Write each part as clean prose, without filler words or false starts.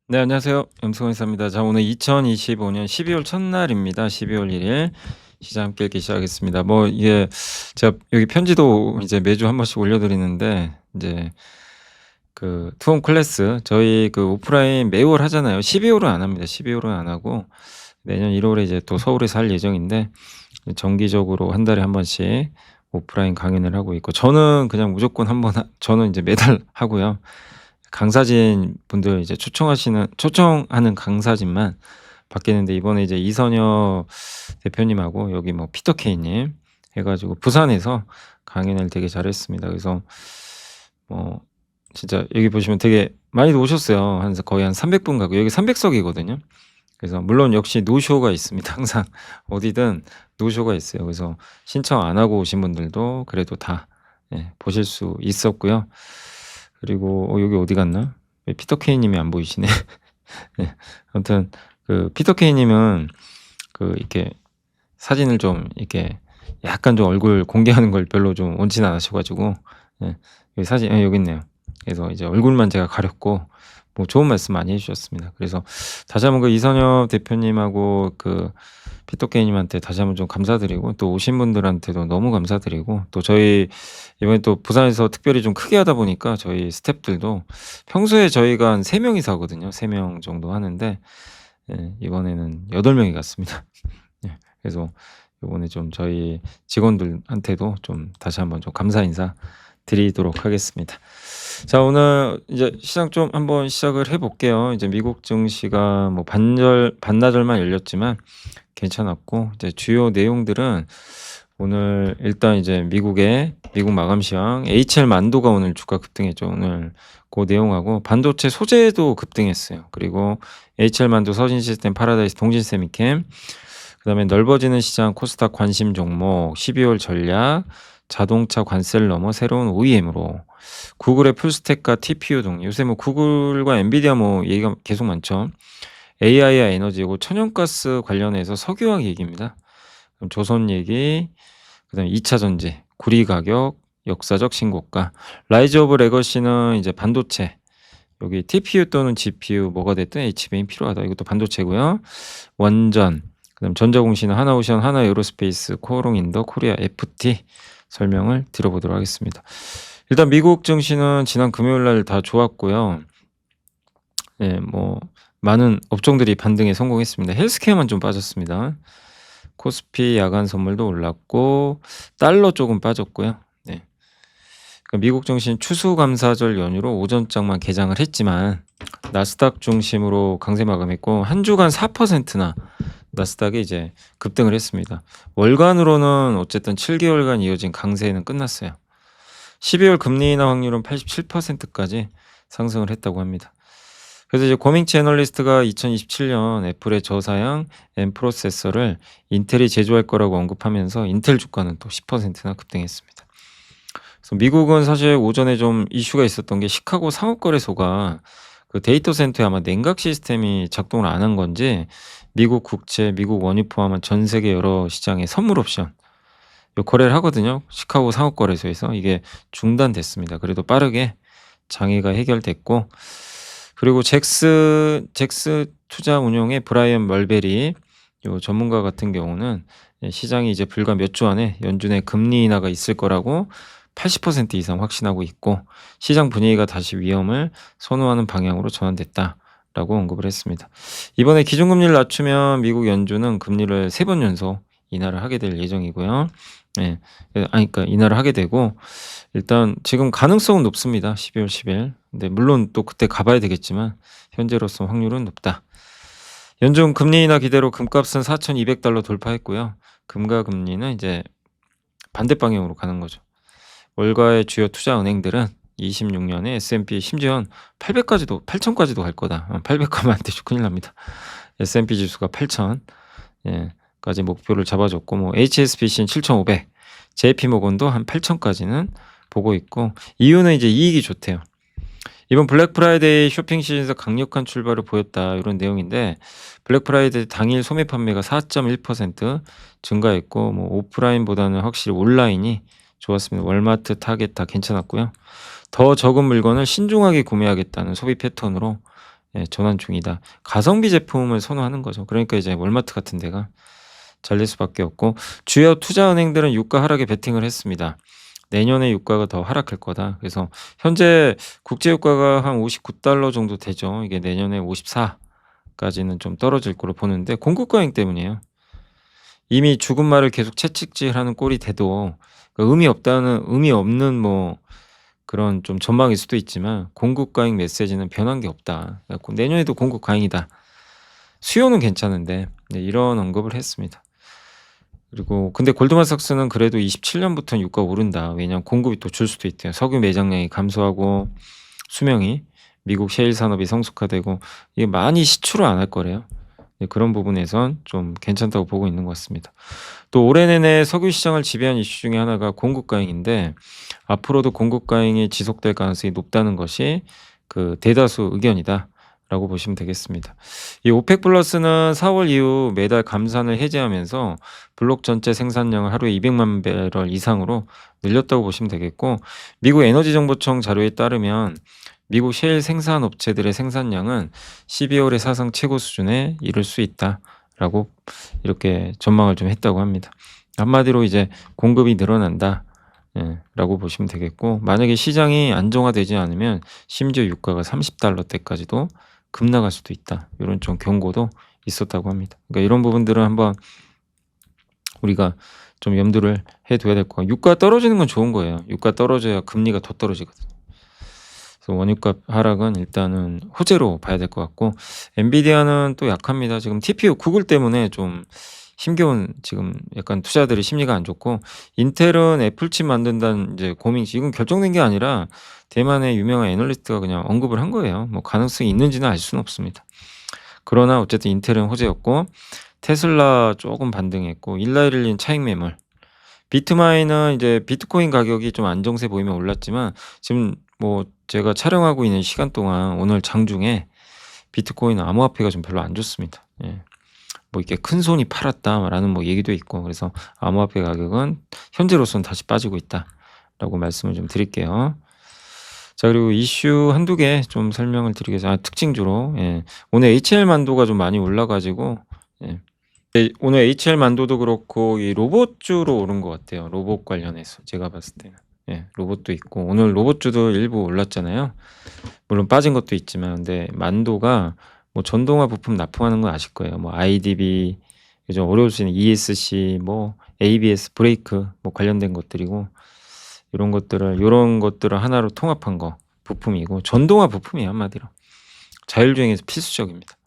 네, 안녕하세요. 염승원이사입니다. 자, 오늘 2025년 12월 첫날입니다. 12월 1일 시장 함께 읽기 시작하겠습니다. 뭐 이게 제가 여기 편지도 이제 매주 한 번씩 올려드리는데 이제 그 투혼 클래스 저희 그 오프라인 매월 하잖아요. 12월은 안 합니다. 12월은 안 하고 내년 1월에 이제 또 서울에서 할 예정인데 정기적으로 한 달에 한 번씩 오프라인 강연을 하고 있고 저는 그냥 무조건 한번 저는 이제 매달 하고요. 강사진 분들 이제 초청하는 강사진만 바뀌는데 이번에 이제 이선혁 대표님하고 여기 뭐 피터 케이님 해 가지고 부산에서 강연을 되게 잘했습니다. 그래서 뭐 진짜 여기 보시면 되게 많이들 오셨어요. 한 거의 한 300분 가고 여기 300 석이거든요. 그래서 물론 역시 노쇼가 있습니다. 항상 어디든 노쇼가 있어요. 그래서 신청 안 하고 오신 분들도 그래도 다 보실 수 있었고요. 그리고 여기 어디 갔나? 왜 피터 케이 님이 안 보이시네. 네. 아무튼 그 피터 케이 님은 그 이렇게 사진을 좀 이렇게 약간 좀 얼굴 공개하는 걸 별로 좀 원치는 않으셔 가지고 여기 사진 여기 있네요. 그래서 이제 얼굴만 제가 가렸고 뭐 좋은 말씀 많이 해 주셨습니다. 그래서 다시 한번 그 이선혁 대표님하고 그 피터 케이 님한테 다시 한번 좀 감사드리고 또 오신 분들한테도 너무 감사드리고 또 저희 이번에 또 부산에서 특별히 좀 크게 하다 보니까 저희 스태프들도 평소에 저희가 한 3 명이서 하거든요. 3명 정도 하는데 이번에는 8 명이 갔습니다. 그래서 요번에 좀 저희 직원들한테도 좀 다시 한번 좀 감사 인사 드리도록 하겠습니다. 자, 오늘 이제 시장 좀 한번 시작을 해 볼게요. 이제 미국 증시가 뭐 반나절만 열렸지만 괜찮았고 이제 주요 내용들은 오늘 일단 이제 미국 마감 시황 HL 만도가 오늘 주가 급등했죠. 오늘 그 내용하고 반도체 소재도 급등했어요. 그리고 HL 만도, 서진 시스템, 파라다이스, 동진 세미캠, 그다음에 넓어지는 시장 코스닥 관심 종목, 12월 전략, 자동차 관세를 넘어 새로운 OEM으로, 구글의 풀스택과 TPU 등 요새 뭐 구글과 엔비디아 뭐 얘기가 계속 많죠. AI와 에너지고 천연가스 관련해서 석유화학 얘기입니다. 그럼 조선 얘기, 그다음에 2차 전지, 구리 가격, 역사적 신고가, 라이즈 오브 레거시는 이제 반도체, 여기 TPU 또는 GPU 뭐가 됐든 HBM이 필요하다. 이것도 반도체고요. 원전, 그다음 전자공시는 하나오션, 하나에어로스페이스, 코오롱인더, 코리아 FT 설명을 드려보도록 하겠습니다. 일단 미국 증시는 지난 금요일 날 다 좋았고요. 뭐 많은 업종들이 반등에 성공했습니다. 헬스케어만 좀 빠졌습니다. 코스피 야간 선물도 올랐고 달러 조금 빠졌고요. 그러니까 미국 증시는 추수감사절 연휴로 오전장만 개장을 했지만 나스닥 중심으로 강세 마감했고 한 주간 4%나 나스닥이 이제 급등을 했습니다. 월간으로는 어쨌든 7개월간 이어진 강세는 끝났어요. 12월 금리 인하 확률은 87%까지 상승을 했다고 합니다. 그래서 이제 고밍치 애널리스트가 2027년 애플의 저사양 M 프로세서를 인텔이 제조할 거라고 언급하면서 인텔 주가는 또 10%나 급등했습니다. 그래서 미국은 사실 오전에 좀 이슈가 있었던 게 시카고 상업거래소가 그 데이터 센터에 아마 냉각 시스템이 작동을 안 한 건지 미국 국채, 미국 원유 포함한 전 세계 여러 시장의 선물 옵션 요 거래를 하거든요. 시카고 상업거래소에서 이게 중단됐습니다. 그래도 빠르게 장애가 해결됐고, 그리고 잭스 투자 운용의 브라이언 멀베리 요 전문가 같은 경우는 시장이 이제 불과 몇 주 안에 연준의 금리 인하가 있을 거라고 80% 이상 확신하고 있고 시장 분위기가 다시 위험을 선호하는 방향으로 전환됐다라고 언급을 했습니다. 이번에 기준금리를 낮추면 미국 연준은 금리를 3번 연속 인하를 하게 될 예정이고요. 그러니까 인하를 하게 되고 일단 지금 가능성은 높습니다. 12월 10일. 근데 물론 또 그때 가봐야 되겠지만 현재로서 확률은 높다. 연준 금리 인하 기대로 금값은 $4,200 돌파했고요. 금과 금리는 이제 반대 방향으로 가는 거죠. 월가의 주요 투자 은행들은 26년에 S&P 심지어 8,000까지도 갈 거다. 800 가면 안 되죠. 큰일 납니다. S&P 지수가 8,000 까지 목표를 잡아줬고 뭐 HSBC는 7,500, JP모건도 한 8,000까지는 보고 있고 이유는 이제 이익이 좋대요. 이번 블랙 프라이데이 쇼핑 시즌에서 강력한 출발을 보였다 이런 내용인데 블랙 프라이데이 당일 소매 판매가 4.1% 증가했고 뭐 오프라인보다는 확실히 온라인이 좋았습니다. 월마트, 타겟 다 괜찮았고요. 더 적은 물건을 신중하게 구매하겠다는 소비 패턴으로 전환 중이다. 가성비 제품을 선호하는 거죠. 그러니까 이제 월마트 같은 데가 잘 될 수밖에 없고, 주요 투자은행들은 유가 하락에 베팅을 했습니다. 내년에 유가가 더 하락할 거다. 그래서 현재 국제 유가가 한 $59 정도 되죠. 이게 내년에 54 까지는 좀 떨어질 거로 보는데 공급 과잉 때문이에요. 이미 죽은 말을 계속 채찍질하는 꼴이 돼도 의미 없는 뭐 그런 좀 전망일 수도 있지만 공급 과잉 메시지는 변한 게 없다. 그래 갖고 내년에도 공급 과잉이다. 수요는 괜찮은데 이런 언급을 했습니다. 그리고 근데 골드만삭스는 그래도 27년부터는 유가가 오른다. 왜냐하면 공급이 또 줄 수도 있대요. 석유 매장량이 감소하고 수명이 미국 셰일 산업이 성숙화되고 이게 많이 시추를 안 할 거래요. 그런 부분에선 좀 괜찮다고 보고 있는 것 같습니다. 또 올해 내내 석유 시장을 지배한 이슈 중에 하나가 공급 과잉인데 앞으로도 공급 과잉이 지속될 가능성이 높다는 것이 그 대다수 의견이다라고 보시면 되겠습니다. 이 오펙 플러스는 4월 이후 매달 감산을 해제하면서 블록 전체 생산량을 하루에 200만 배럴 이상으로 늘렸다고 보시면 되겠고, 미국 에너지정보청 자료에 따르면 미국 셰일 생산 업체들의 생산량은 12월에 사상 최고 수준에 이를 수 있다라고 이렇게 전망을 좀 했다고 합니다. 한마디로 이제 공급이 늘어난다. 라고 보시면 되겠고, 만약에 시장이 안정화되지 않으면 심지어 유가가 $30대까지도 급락할 수도 있다. 이런 좀 경고도 있었다고 합니다. 그러니까 이런 부분들은 한번 우리가 좀 염두를 해둬야 될 것 같아요. 유가 떨어지는 건 좋은 거예요. 유가 떨어져야 금리가 더 떨어지거든요. 그래서 원유값 하락은 일단은 호재로 봐야 될 것 같고, 엔비디아는 또 약합니다. 지금 TPU 구글 때문에 좀 힘겨운 지금 약간 투자들의 심리가 안 좋고, 인텔은 애플칩 만든다는 이제 고민이 이건 결정된 게 아니라 대만의 유명한 애널리스트가 그냥 언급을 한 거예요. 뭐 가능성이 있는지는 알 수는 없습니다. 그러나 어쨌든 인텔은 호재였고, 테슬라 조금 반등했고, 일라이릴린 차익 매물, 비트마인은 이제 비트코인 가격이 좀 안정세 보이면 올랐지만 지금 뭐 제가 촬영하고 있는 시간 동안 오늘 장중에 비트코인 암호화폐가 좀 별로 안 좋습니다. 뭐 이렇게 큰 손이 팔았다라는 뭐 얘기도 있고, 그래서 암호화폐 가격은 현재로서는 다시 빠지고 있다라고 말씀을 좀 드릴게요. 자, 그리고 이슈 한두 개 좀 설명을 드리겠습니다. 특징주로 오늘 HL 만도가 좀 많이 올라가지고 오늘 HL 만도도 그렇고 이 로봇주로 오른 것 같아요. 로봇 관련해서 제가 봤을 때는 로봇도 있고, 오늘 로봇주도 일부 올랐잖아요. 물론 빠진 것도 있지만, 근데 만도가 뭐 전동화 부품 납품하는 건 아실 거예요. 뭐 IDB, 요즘 어려울 수 있는 ESC, 뭐 ABS 브레이크 뭐 관련된 것들이고, 요런 것들을 하나로 통합한 거 부품이고, 전동화 부품이에요. 한마디로 자율주행에서 필수적입니다.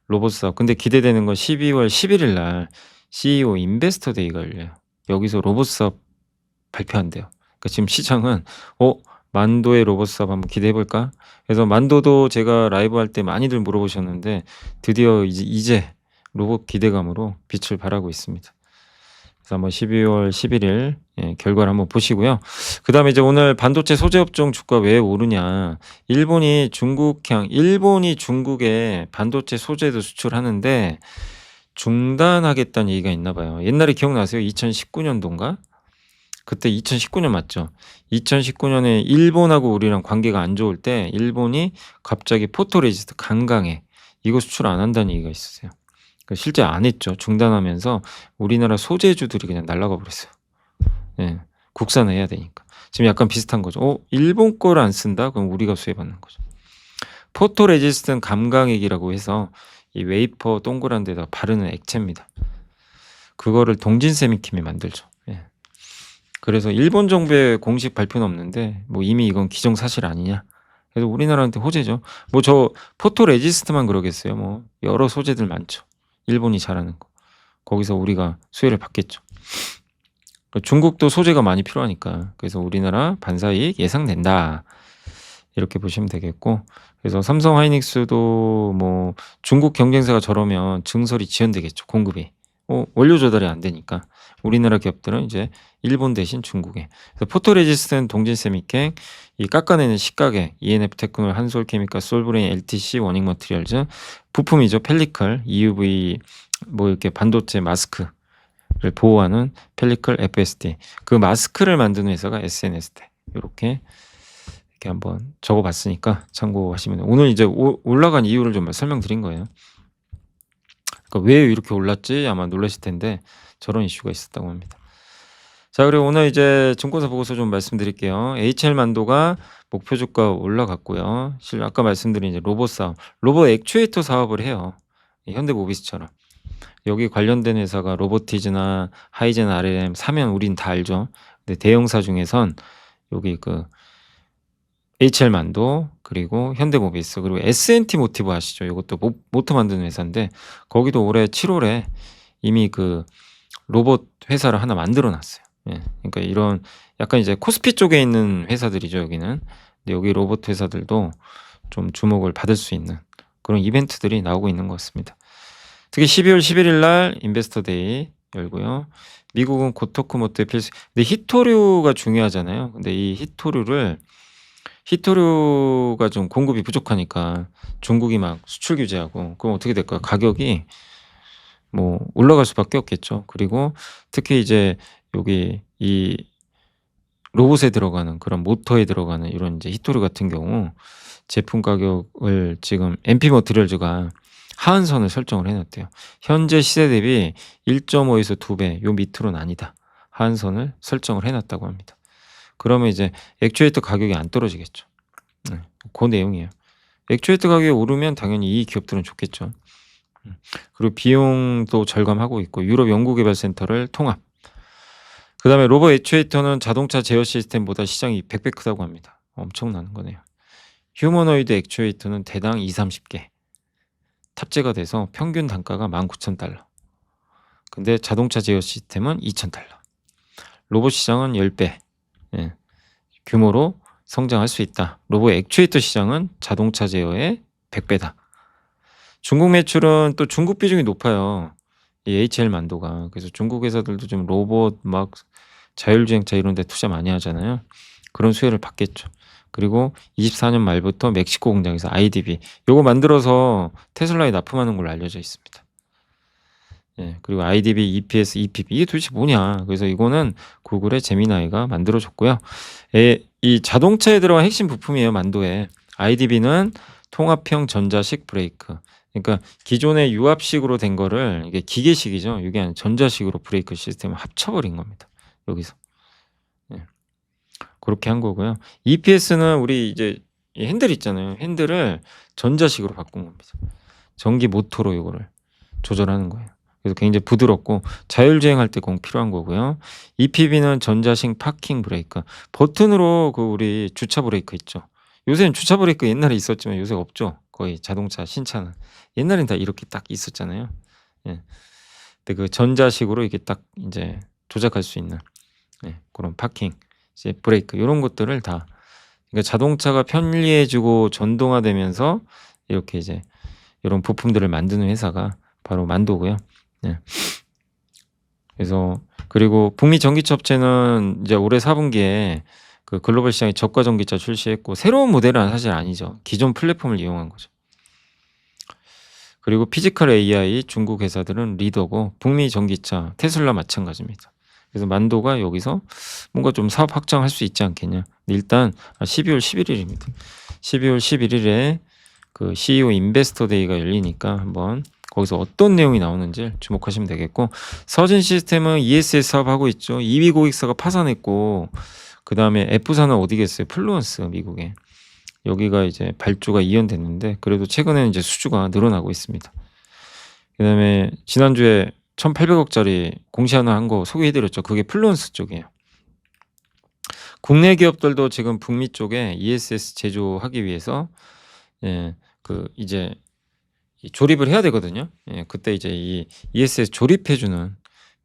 로봇 사업. 근데 기대되는 건 12월 11일 날 CEO 인베스터 데이가 열려요. 여기서 로봇 사업 발표한대요. 그러니까 지금 시장은 만도의 로봇 사업 한번 기대해 볼까? 그래서 만도도 제가 라이브 할 때 많이들 물어보셨는데 드디어 이제 로봇 기대감으로 빛을 발하고 있습니다. 그래서 한번 12월 11일 결과를 한번 보시고요. 그다음에 이제 오늘 반도체 소재 업종 주가 왜 오르냐? 일본이 중국에 반도체 소재도 수출하는데 중단하겠다는 얘기가 있나 봐요. 옛날에 기억나세요? 2019년도인가? 그때 2019년 맞죠? 2019년에 일본하고 우리랑 관계가 안 좋을 때 일본이 갑자기 포토레지스트 강강해 이거 수출 안 한다는 얘기가 있었어요. 실제 안 했죠. 중단하면서 우리나라 소재주들이 그냥 날아가 버렸어요. 국산해야 되니까. 지금 약간 비슷한 거죠. 일본 걸 안 쓴다? 그럼 우리가 수혜받는 거죠. 포토레지스트는 감강액이라고 해서 이 웨이퍼 동그란 데다 바르는 액체입니다. 그거를 동진세미킴이 만들죠. 그래서 일본 정부의 공식 발표는 없는데 뭐 이미 이건 기정사실 아니냐. 그래서 우리나라한테 호재죠. 뭐 저 포토레지스트만 그러겠어요. 뭐 여러 소재들 많죠. 일본이 잘하는 거. 거기서 우리가 수혜를 받겠죠. 중국도 소재가 많이 필요하니까. 그래서 우리나라 반사이익 예상된다. 이렇게 보시면 되겠고. 그래서 삼성 하이닉스도 뭐 중국 경쟁사가 저러면 증설이 지연되겠죠. 공급이. 원료 조달이 안 되니까. 우리나라 기업들은 이제 일본 대신 중국에. 그래서 포토레지스트는 동진세미캠, 이 깎아내는 식가게, ENF 테크놀, 한솔케미칼, 솔브레인, LTC, 워닝 머티리얼즈, 부품이죠. 펠리클, EUV, 뭐 이렇게 반도체 마스크를 보호하는 펠리클 FSD. 그 마스크를 만드는 회사가 SNS대. 이렇게 이렇게 한번 적어 봤으니까 참고하시면 오늘 이제 올라간 이유를 좀 설명드린 거예요. 그러니까 '왜 이렇게 올랐지?' 아마 놀라실 텐데 저런 이슈가 있었다고 합니다. 자, 그리고 오늘 이제 증권사 보고서 좀 말씀드릴게요. HL 만도가 목표 주가 올라갔고요. 아까 말씀드린 이제 로봇 사업, 로봇 액추에이터 사업을 해요. 현대모비스처럼. 여기 관련된 회사가 로보티즈나 하이젠, RLM 사면 우린 다 알죠. 근데 대형사 중에선 여기 그 HL 만도, 그리고 현대모비스, 그리고 S&T 모티브 아시죠? 요것도 모터 만드는 회사인데 거기도 올해 7월에 이미 그 로봇 회사를 하나 만들어 놨어요. 예. 그러니까 이런 약간 이제 코스피 쪽에 있는 회사들이죠, 여기는. 근데 여기 로봇 회사들도 좀 주목을 받을 수 있는 그런 이벤트들이 나오고 있는 것 같습니다. 특히 12월 11일 날 인베스터 데이 열고요. 미국은 고토쿠 모토의 필수. 근데 히토류가 중요하잖아요. 근데 이 히토류가 좀 공급이 부족하니까 중국이 막 수출 규제하고 그럼 어떻게 될까요? 가격이 뭐 올라갈 수밖에 없겠죠. 그리고 특히 이제 여기 이 로봇에 들어가는 그런 모터에 들어가는 이런 이제 히토류 같은 경우 제품 가격을 지금 MP 머티리얼즈가 하한선을 설정을 해 놨대요. 현재 시세 대비 1.5에서 2배 요 밑으로는 아니다. 하한선을 설정을 해 놨다고 합니다. 그러면 이제 액추에이터 가격이 안 떨어지겠죠. 네. 그 내용이에요. 액추에이터 가격이 오르면 당연히 이 기업들은 좋겠죠. 그리고 비용도 절감하고 있고 유럽 연구개발센터를 통합. 그다음에 로봇 액추에이터는 자동차 제어 시스템보다 시장이 100배 크다고 합니다. 엄청난 거네요. 휴머노이드 액추에이터는 대당 20-30개 탑재가 돼서 평균 단가가 19,000달러. 근데 자동차 제어 시스템은 2,000달러. 로봇 시장은 10배 예, 규모로 성장할 수 있다. 로봇 액추에이터 시장은 자동차 제어의 100배다. 중국 매출은 또 중국 비중이 높아요. 이 HL 만도가. 그래서 중국 회사들도 좀 로봇 막 자율주행차 이런 데 투자 많이 하잖아요. 그런 수혜를 받겠죠. 그리고 24년 말부터 멕시코 공장에서 IDB 요거 만들어서 테슬라에 납품하는 걸로 알려져 있습니다. 예, 그리고 IDB, EPS, EPB 이게 도대체 뭐냐? 그래서 이거는 구글의 제미나이가 만들어 줬고요. 이 자동차에 들어간 핵심 부품이에요, 만도에. IDB는 통합형 전자식 브레이크. 그러니까 기존의 유압식으로 된 거를 이게 기계식이죠. 이게 아니라 전자식으로 브레이크 시스템을 합쳐버린 겁니다. 여기서. 예. 그렇게 한 거고요. EPS는 우리 이제 이 핸들 있잖아요. 핸들을 전자식으로 바꾼 겁니다. 전기 모터로 이거를 조절하는 거예요. 그래서 굉장히 부드럽고 자율주행할 때 꼭 필요한 거고요. EPB는 전자식 파킹 브레이크. 버튼으로 그 우리 주차 브레이크 있죠. 요새는 주차 브레이크 옛날에 있었지만 요새 없죠. 거의 자동차 신차는. 옛날엔 다 이렇게 딱 있었잖아요. 예. 근데 그 전자식으로 이렇게 딱 이제 조작할 수 있는 예, 그런 파킹, 이제 브레이크 요런 것들을 다 그러니까 자동차가 편리해지고 전동화되면서 이렇게 이제 이런 부품들을 만드는 회사가 바로 만도고요. 예. 그래서 그리고 북미 전기차 업체는 이제 올해 4분기에 그 글로벌 시장에 저가 전기차 출시했고 새로운 모델은 사실 아니죠. 기존 플랫폼을 이용한 거죠. 그리고 피지컬 AI 중국 회사들은 리더고 북미 전기차 테슬라 마찬가지입니다. 그래서 만도가 여기서 뭔가 좀 사업 확장할 수 있지 않겠냐. 일단 12월 11일입니다. 12월 11일에 그 CEO 인베스터 데이가 열리니까 한번 거기서 어떤 내용이 나오는지 주목하시면 되겠고 서진 시스템은 ESS 사업하고 있죠. 2위 고객사가 파산했고 그 다음에 F사는 어디겠어요? 플루언스 미국에. 여기가 이제 발주가 이연됐는데 그래도 최근에는 이제 수주가 늘어나고 있습니다. 그 다음에 지난주에 1,800억짜리 공시 하나 한 거 소개해드렸죠. 그게 플루언스 쪽이에요. 국내 기업들도 지금 북미 쪽에 ESS 제조하기 위해서 예, 그 이제 조립을 해야 되거든요. 예, 그때 이제 이 ESS 조립해주는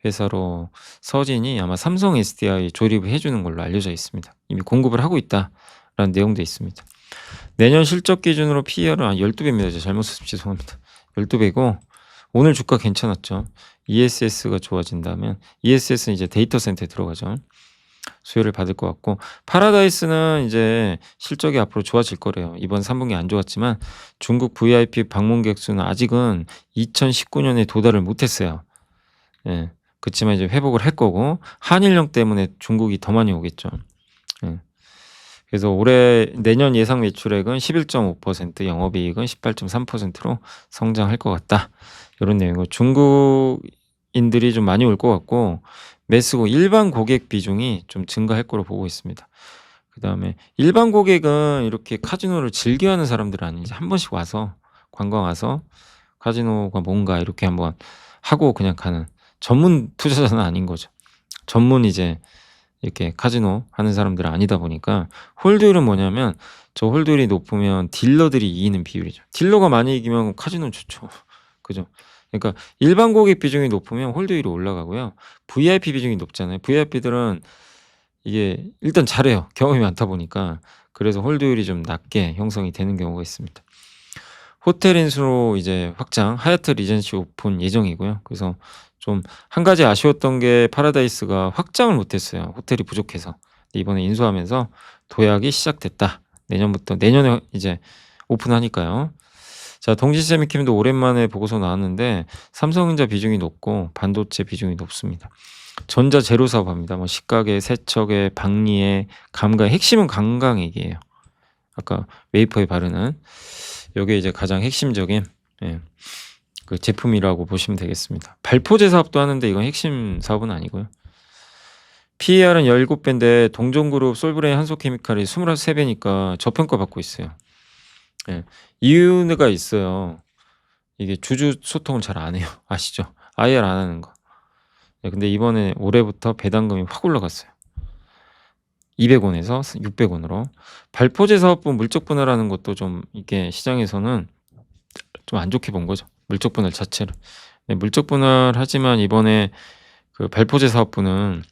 회사로 서진이 아마 삼성 SDI 조립을 해주는 걸로 알려져 있습니다. 이미 공급을 하고 있다라는 내용도 있습니다. 내년 실적 기준으로 PER은 12배입니다. 제가 잘못 썼으면 죄송합니다. 12배고 오늘 주가 괜찮았죠. ESS가 좋아진다면 ESS는 이제 데이터 센터에 들어가죠. 수혜를 받을 것 같고 파라다이스는 이제 실적이 앞으로 좋아질 거래요. 이번 3분기 안 좋았지만 중국 VIP 방문객 수는 아직은 2019년에 도달을 못했어요. 예, 그렇지만 이제 회복을 할 거고 한일령 때문에 중국이 더 많이 오겠죠. 예. 그래서 내년 예상 매출액은 11.5%, 영업이익은 18.3%로 성장할 것 같다. 요런 내용이고, 중국인들이 좀 많이 올 것 같고, 매스고 일반 고객 비중이 좀 증가할 거로 보고 있습니다. 그다음에 일반 고객은 이렇게 카지노를 즐겨하는 사람들은 아니지, 한 번씩 와서 관광 와서 카지노가 뭔가 이렇게 한번 하고 그냥 가는 전문 투자자는 아닌 거죠. 전문 이제 이렇게 카지노 하는 사람들은 아니다 보니까, 홀드율은 뭐냐면, 저 홀드율이 높으면 딜러들이 이기는 비율이죠. 딜러가 많이 이기면 카지노는 좋죠. 그죠? 그러니까 일반 고객 비중이 높으면 홀드율이 올라가고요. VIP 비중이 높잖아요. VIP들은 이게 일단 잘해요, 경험이 많다 보니까. 그래서 홀드율이 좀 낮게 형성이 되는 경우가 있습니다. 호텔 인수로 이제 확장, 하얏트 리젠시 오픈 예정이고요. 그래서 좀 한 가지 아쉬웠던 게 파라다이스가 확장을 못 했어요, 호텔이 부족해서. 근데 이번에 인수하면서 도약이 시작됐다. 내년에 이제 오픈하니까요. 자, 동진세미캠도 오랜만에 보고서 나왔는데 삼성전자 비중이 높고 반도체 비중이 높습니다. 전자 제로 사업합니다. 뭐 식가게, 세척에, 박리에, 감가에, 핵심은 감강액이에요. 아까 웨이퍼에 바르는 요게 이제 가장 핵심적인 그 제품이라고 보시면 되겠습니다. 발포제 사업도 하는데 이건 핵심 사업은 아니고요. PER은 17배인데 동종그룹, 솔브레인, 한솔케미칼이 23배니까 저평가 받고 있어요. 이유가 있어요. 이게 주주 소통을 잘 안 해요. 아시죠? IR 안 하는 거. 근데 이번에 올해부터 배당금이 확 올라갔어요. 200원에서 600원으로. 발포제 사업부 물적 분할하는 것도 좀 이게 시장에서는 좀 안 좋게 본 거죠, 물적 분할 자체를. 물적 분할하지만 이번에 그 발포제 사업부는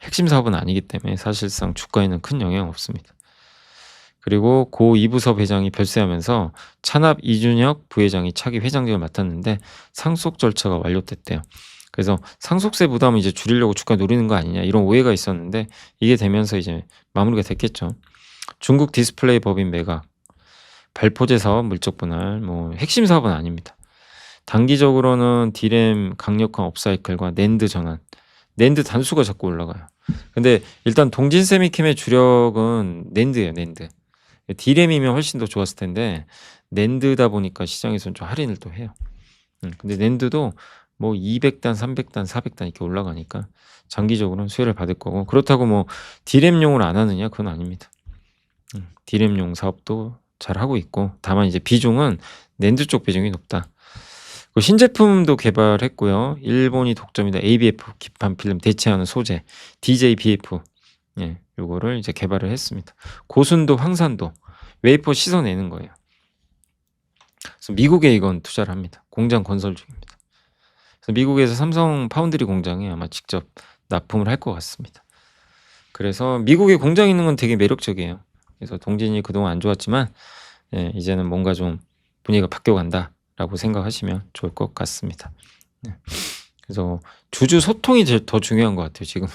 핵심 사업은 아니기 때문에 사실상 주가에는 큰 영향 없습니다. 그리고 고 이부섭 회장이 별세하면서 찬합 이준혁 부회장이 차기 회장직을 맡았는데 상속 절차가 완료됐대요. 그래서 상속세 부담을 이제 줄이려고 주가 노리는 거 아니냐, 이런 오해가 있었는데 이게 되면서 이제 마무리가 됐겠죠. 중국 디스플레이 법인 매각, 발포제 사업 물적 분할, 뭐 핵심 사업은 아닙니다. 단기적으로는 디램 강력한 업사이클과 낸드 전환, 낸드 단수가 자꾸 올라가요. 근데 일단 동진세미캠의 주력은 낸드예요, 낸드. 디램이면 훨씬 더 좋았을 텐데 낸드다 보니까 시장에서는 좀 할인을 또 해요. 근데 낸드도 뭐 200단, 300단, 400단 이렇게 올라가니까 장기적으로는 수혜를 받을 거고, 그렇다고 뭐 디램용을 안 하느냐, 그건 아닙니다. 디램용 사업도 잘 하고 있고, 다만 이제 비중은 낸드 쪽 비중이 높다. 신제품도 개발했고요. 일본이 독점이다. ABF 기판 필름 대체하는 소재 DJBF, 요거를 이제 개발을 했습니다. 고순도, 황산도 웨이퍼 씻어내는 거예요. 그래서 미국에 이건 투자를 합니다. 공장 건설 중입니다. 그래서 미국에서 삼성 파운드리 공장에 아마 직접 납품을 할 것 같습니다. 그래서 미국에 공장 있는 건 되게 매력적이에요. 그래서 동진이 그동안 안 좋았지만 이제는 뭔가 좀 분위기가 바뀌어간다라고 생각하시면 좋을 것 같습니다. 그래서 주주 소통이 더 중요한 것 같아요, 지금.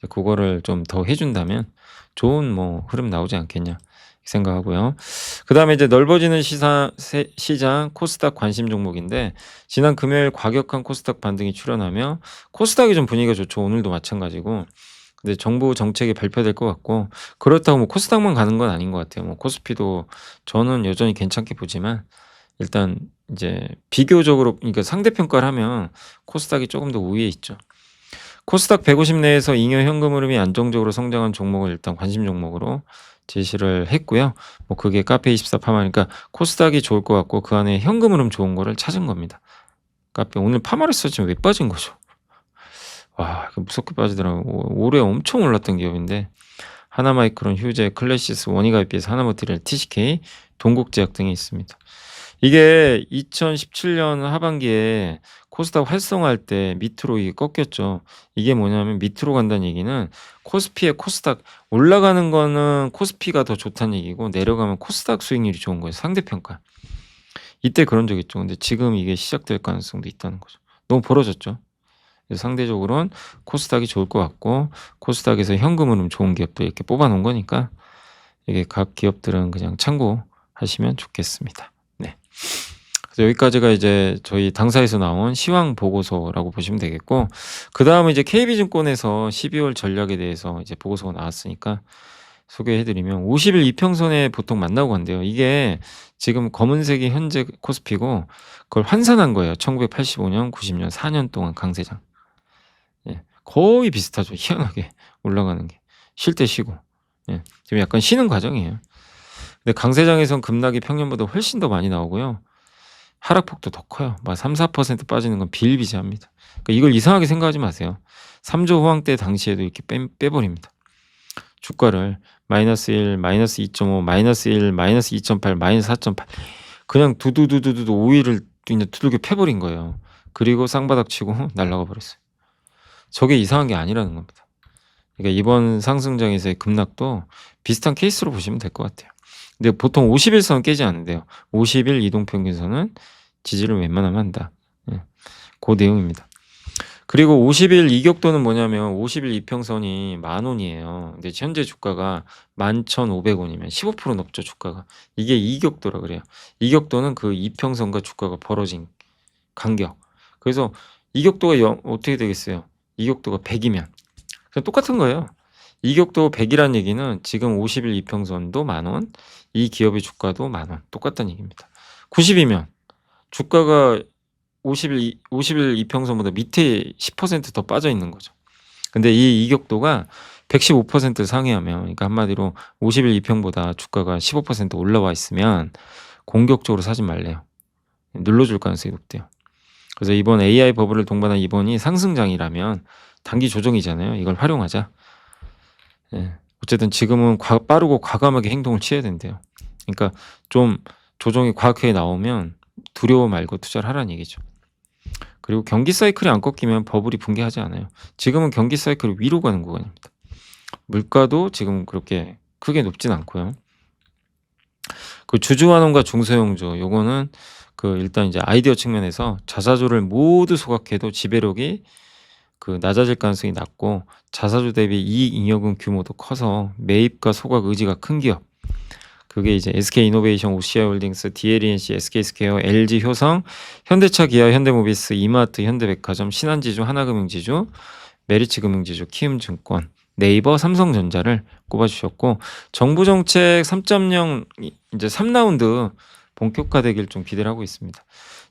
그거를 좀 더 해준다면 좋은 뭐 흐름 나오지 않겠냐 생각하고요. 그 다음에 이제 넓어지는 시장 코스닥 관심 종목인데, 지난 금요일 과격한 코스닥 반등이 출현하며 코스닥이 좀 분위기가 좋죠. 오늘도 마찬가지고. 근데 정부 정책이 발표될 것 같고, 그렇다고 뭐 코스닥만 가는 건 아닌 것 같아요. 뭐 코스피도 저는 여전히 괜찮게 보지만, 일단 이제 비교적으로, 그러니까 상대평가를 하면 코스닥이 조금 더 우위에 있죠. 코스닥 150 내에서 잉여 현금 흐름이 안정적으로 성장한 종목을 일단 관심 종목으로 제시를 했고요. 뭐 그게 카페24 파마니까 코스닥이 좋을 것 같고, 그 안에 현금 흐름 좋은 거를 찾은 겁니다. 카페 오늘 파마를 썼지만 왜 빠진 거죠? 와, 무섭게 빠지더라고. 올해 엄청 올랐던 기업인데, 하나마이크론, 휴제, 클래시스, 원희가입비에서 하나모티리얼, TCK, 동국제약 등이 있습니다. 이게 2017년 하반기에 코스닥 활성화할 때 밑으로 이게 꺾였죠. 이게 뭐냐면, 밑으로 간다는 얘기는 코스피에 코스닥 올라가는 거는 코스피가 더 좋다는 얘기고, 내려가면 코스닥 수익률이 좋은 거예요, 상대평가. 이때 그런 적 있죠. 근데 지금 이게 시작될 가능성도 있다는 거죠. 너무 벌어졌죠. 그래서 상대적으로는 코스닥이 좋을 것 같고, 코스닥에서 현금 흐름 좋은 기업도 이렇게 뽑아 놓은 거니까 이게 각 기업들은 그냥 참고하시면 좋겠습니다. 그래서 여기까지가 이제 저희 당사에서 나온 시황 보고서라고 보시면 되겠고, 그 다음에 이제 KB증권에서 12월 전략에 대해서 이제 보고서가 나왔으니까 소개해 드리면 50일 이평선에 보통 만나고 간대요. 이게 지금 검은색이 현재 코스피고 그걸 환산한 거예요. 1985 년, 90년 4년 동안 강세장. 예. 거의 비슷하죠, 희한하게 올라가는 게. 쉴 때 쉬고. 예. 지금 약간 쉬는 과정이에요. 근데 강세장에선 급락이 평년보다 훨씬 더 많이 나오고요. 하락폭도 더 커요. 막 3-4% 빠지는 건 비일비재합니다. 그러니까 이걸 이상하게 생각하지 마세요. 3조 호황 때 당시에도 이렇게 빼버립니다. 주가를 -1, -2.5, -1, -2.8, -4.8 그냥 두두두두두 5 일을 그냥 두들겨 패버린 거예요. 그리고 쌍바닥 치고 날아가 버렸어요. 저게 이상한 게 아니라는 겁니다. 그러니까 이번 상승장에서의 급락도 비슷한 케이스로 보시면 될 것 같아요. 근데 보통 50 일선은 깨지 않는데요. 50일 이동평균선은 지지를 웬만하면 한다. 예. 고 내용입니다. 그리고 50일 이격도는 뭐냐면 50일 이평선이 10,000원이에요. 근데 현재 주가가 11,500 원이면 15% 높죠, 주가가. 이게 이격도라 그래요. 이격도는 그 이평선과 주가가 벌어진 간격. 그래서 이격도가 어떻게 되겠어요? 이격도가 100 이면 그냥 똑같은 거예요. 이격도 100 이란 얘기는 지금 50일 이평선도 10,000원, 이 기업의 주가도 10,000원 똑같다는 얘기입니다. 90 이면 주가가 50일 이평선보다 밑에 10% 더 빠져 있는 거죠. 근데 이 이격도가 115% 상회하면, 그러니까 한마디로 50일 이평보다 주가가 15% 올라와 있으면 공격적으로 사지 말래요. 눌러줄 가능성이 높대요. 그래서 이번 AI 버블을 동반한 이번이 상승장이라면 단기 조정이잖아요. 이걸 활용하자. 예. 어쨌든 지금은 빠르고 과감하게 행동을 취해야 된대요. 그러니까 좀 조정이 과학회에 나오면 두려워 말고 투자를 하라는 얘기죠. 그리고 경기 사이클이 안 꺾이면 버블이 붕괴하지 않아요. 지금은 경기 사이클이 위로 가는 구간입니다. 물가도 지금 그렇게 크게 높진 않고요. 그 주주환원과 중소형주 요거는 그 일단 이제 아이디어 측면에서 자사주를 모두 소각해도 지배력이 그 낮아질 가능성이 낮고 자사주 대비 이익 잉여금 규모도 커서 매입과 소각 의지가 큰 기업. 그게 이제 SK이노베이션, OCI홀딩스, DLENC, SK스퀘어, LG효성, 현대차, 기아, 현대모비스, 이마트, 현대백화점, 신한지주, 하나금융지주, 메리츠금융지주, 키움증권, 네이버, 삼성전자를 꼽아주셨고 정부 정책 3.0 이제 3라운드 본격화되길 좀 기대를 하고 있습니다.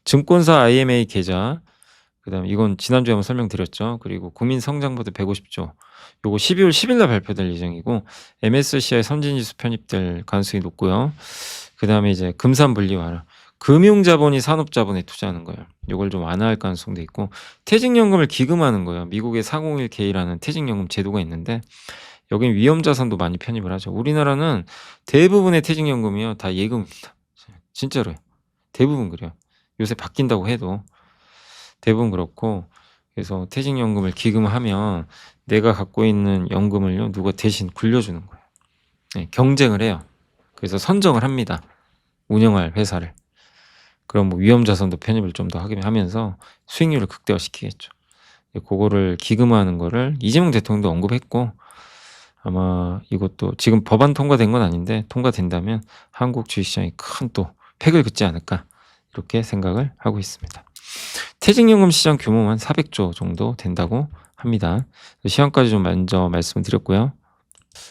증권사 IMA 계좌, 그다음에 이건 지난주에 한번 설명드렸죠. 그리고 국민성장보드 150조 요거 12월 10일 날 발표될 예정이고 MSCI 선진지수 편입될 가능성이 높고요. 그다음에 이제 금산 분리 완화. 금융자본이 산업자본에 투자하는 거예요. 요걸 좀 완화할 가능성도 있고 퇴직연금을 기금하는 거예요. 미국의 401K라는 퇴직연금 제도가 있는데 여긴 위험자산도 많이 편입을 하죠. 우리나라는 대부분의 퇴직연금이요 다 예금입니다. 진짜로요. 대부분 그래요. 요새 바뀐다고 해도 대부분 그렇고 그래서 퇴직연금을 기금하면 내가 갖고 있는 연금을요 누가 대신 굴려주는 거예요. 네, 경쟁을 해요. 그래서 선정을 합니다. 운영할 회사를. 그럼 뭐 위험자산도 편입을 좀 더 하게 하면서 수익률을 극대화시키겠죠. 그거를 기금하는 거를 이재명 대통령도 언급했고 아마 이것도 지금 법안 통과된 건 아닌데 통과된다면 한국 주식시장이 큰 또 획을 긋지 않을까 이렇게 생각을 하고 있습니다. 퇴직연금 시장 규모만 400조 정도 된다고 합니다. 시황까지 좀 먼저 말씀을 드렸고요.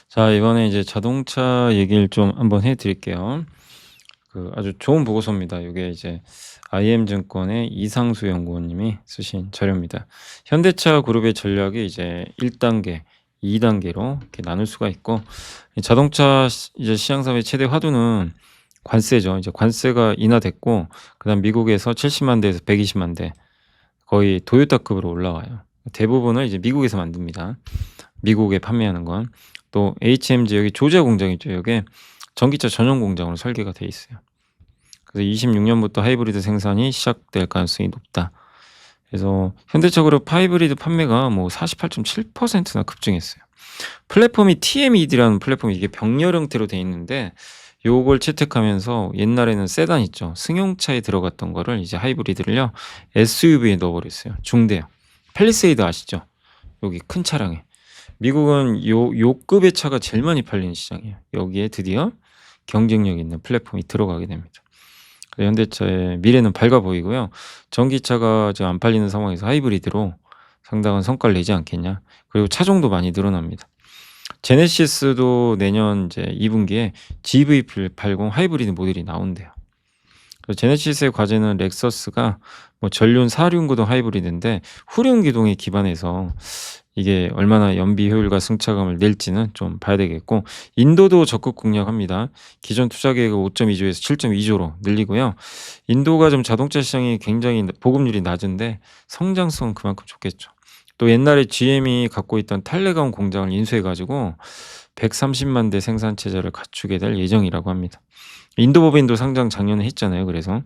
자, 이번에 이제 자동차 얘기를 좀 한번 해드릴게요. 그 아주 좋은 보고서입니다. 이게 이제 IM증권의 이상수 연구원님이 쓰신 자료입니다. 현대차 그룹의 전략이 이제 1단계, 2단계로 이렇게 나눌 수가 있고 자동차 이제 시장 사업의 최대 화두는 관세죠. 이제 관세가 인하됐고 그다음 미국에서 70만 대에서 120만 대 거의 도요타급으로 올라와요. 대부분을 이제 미국에서 만듭니다. 미국에 판매하는 건. 또 HMG 여기 조지아 공장이죠. 여기 전기차 전용 공장으로 설계가 돼 있어요. 그래서 26년부터 하이브리드 생산이 시작될 가능성이 높다. 그래서 현대차 그룹 하이브리드 판매가 뭐 48.7%나 급증했어요. 플랫폼이 TMED라는 플랫폼이 이게 병렬 형태로 돼 있는데 요걸 채택하면서 옛날에는 세단 있죠. 승용차에 들어갔던 거를 이제 하이브리드를요. SUV에 넣어버렸어요. 중대형. 팰리세이드 아시죠? 여기 큰 차량에. 미국은 요 급의 차가 제일 많이 팔리는 시장이에요. 여기에 드디어 경쟁력 있는 플랫폼이 들어가게 됩니다. 현대차의 미래는 밝아 보이고요. 전기차가 지금 안 팔리는 상황에서 하이브리드로 상당한 성과를 내지 않겠냐. 그리고 차종도 많이 늘어납니다. 제네시스도 내년 이제 2 분기에 GV80 하이브리드 모델이 나온대요. 그래서 제네시스의 과제는 렉서스가 뭐 전륜 4륜 구동 하이브리드인데 후륜 기동에 기반해서 이게 얼마나 연비 효율과 승차감을 낼지는 좀 봐야 되겠고, 인도도 적극 공략합니다. 기존 투자 계획을 5.2 조에서 7.2 조로 늘리고요. 인도가 좀 자동차 시장이 굉장히 보급률이 낮은데 성장성은 그만큼 좋겠죠. 또 옛날에 GM이 갖고 있던 탈레가온 공장을 인수해 가지고 130만 대 생산 체제를 갖추게 될 예정이라고 합니다. 인도 법인도 상장 작년에 했잖아요. 그래서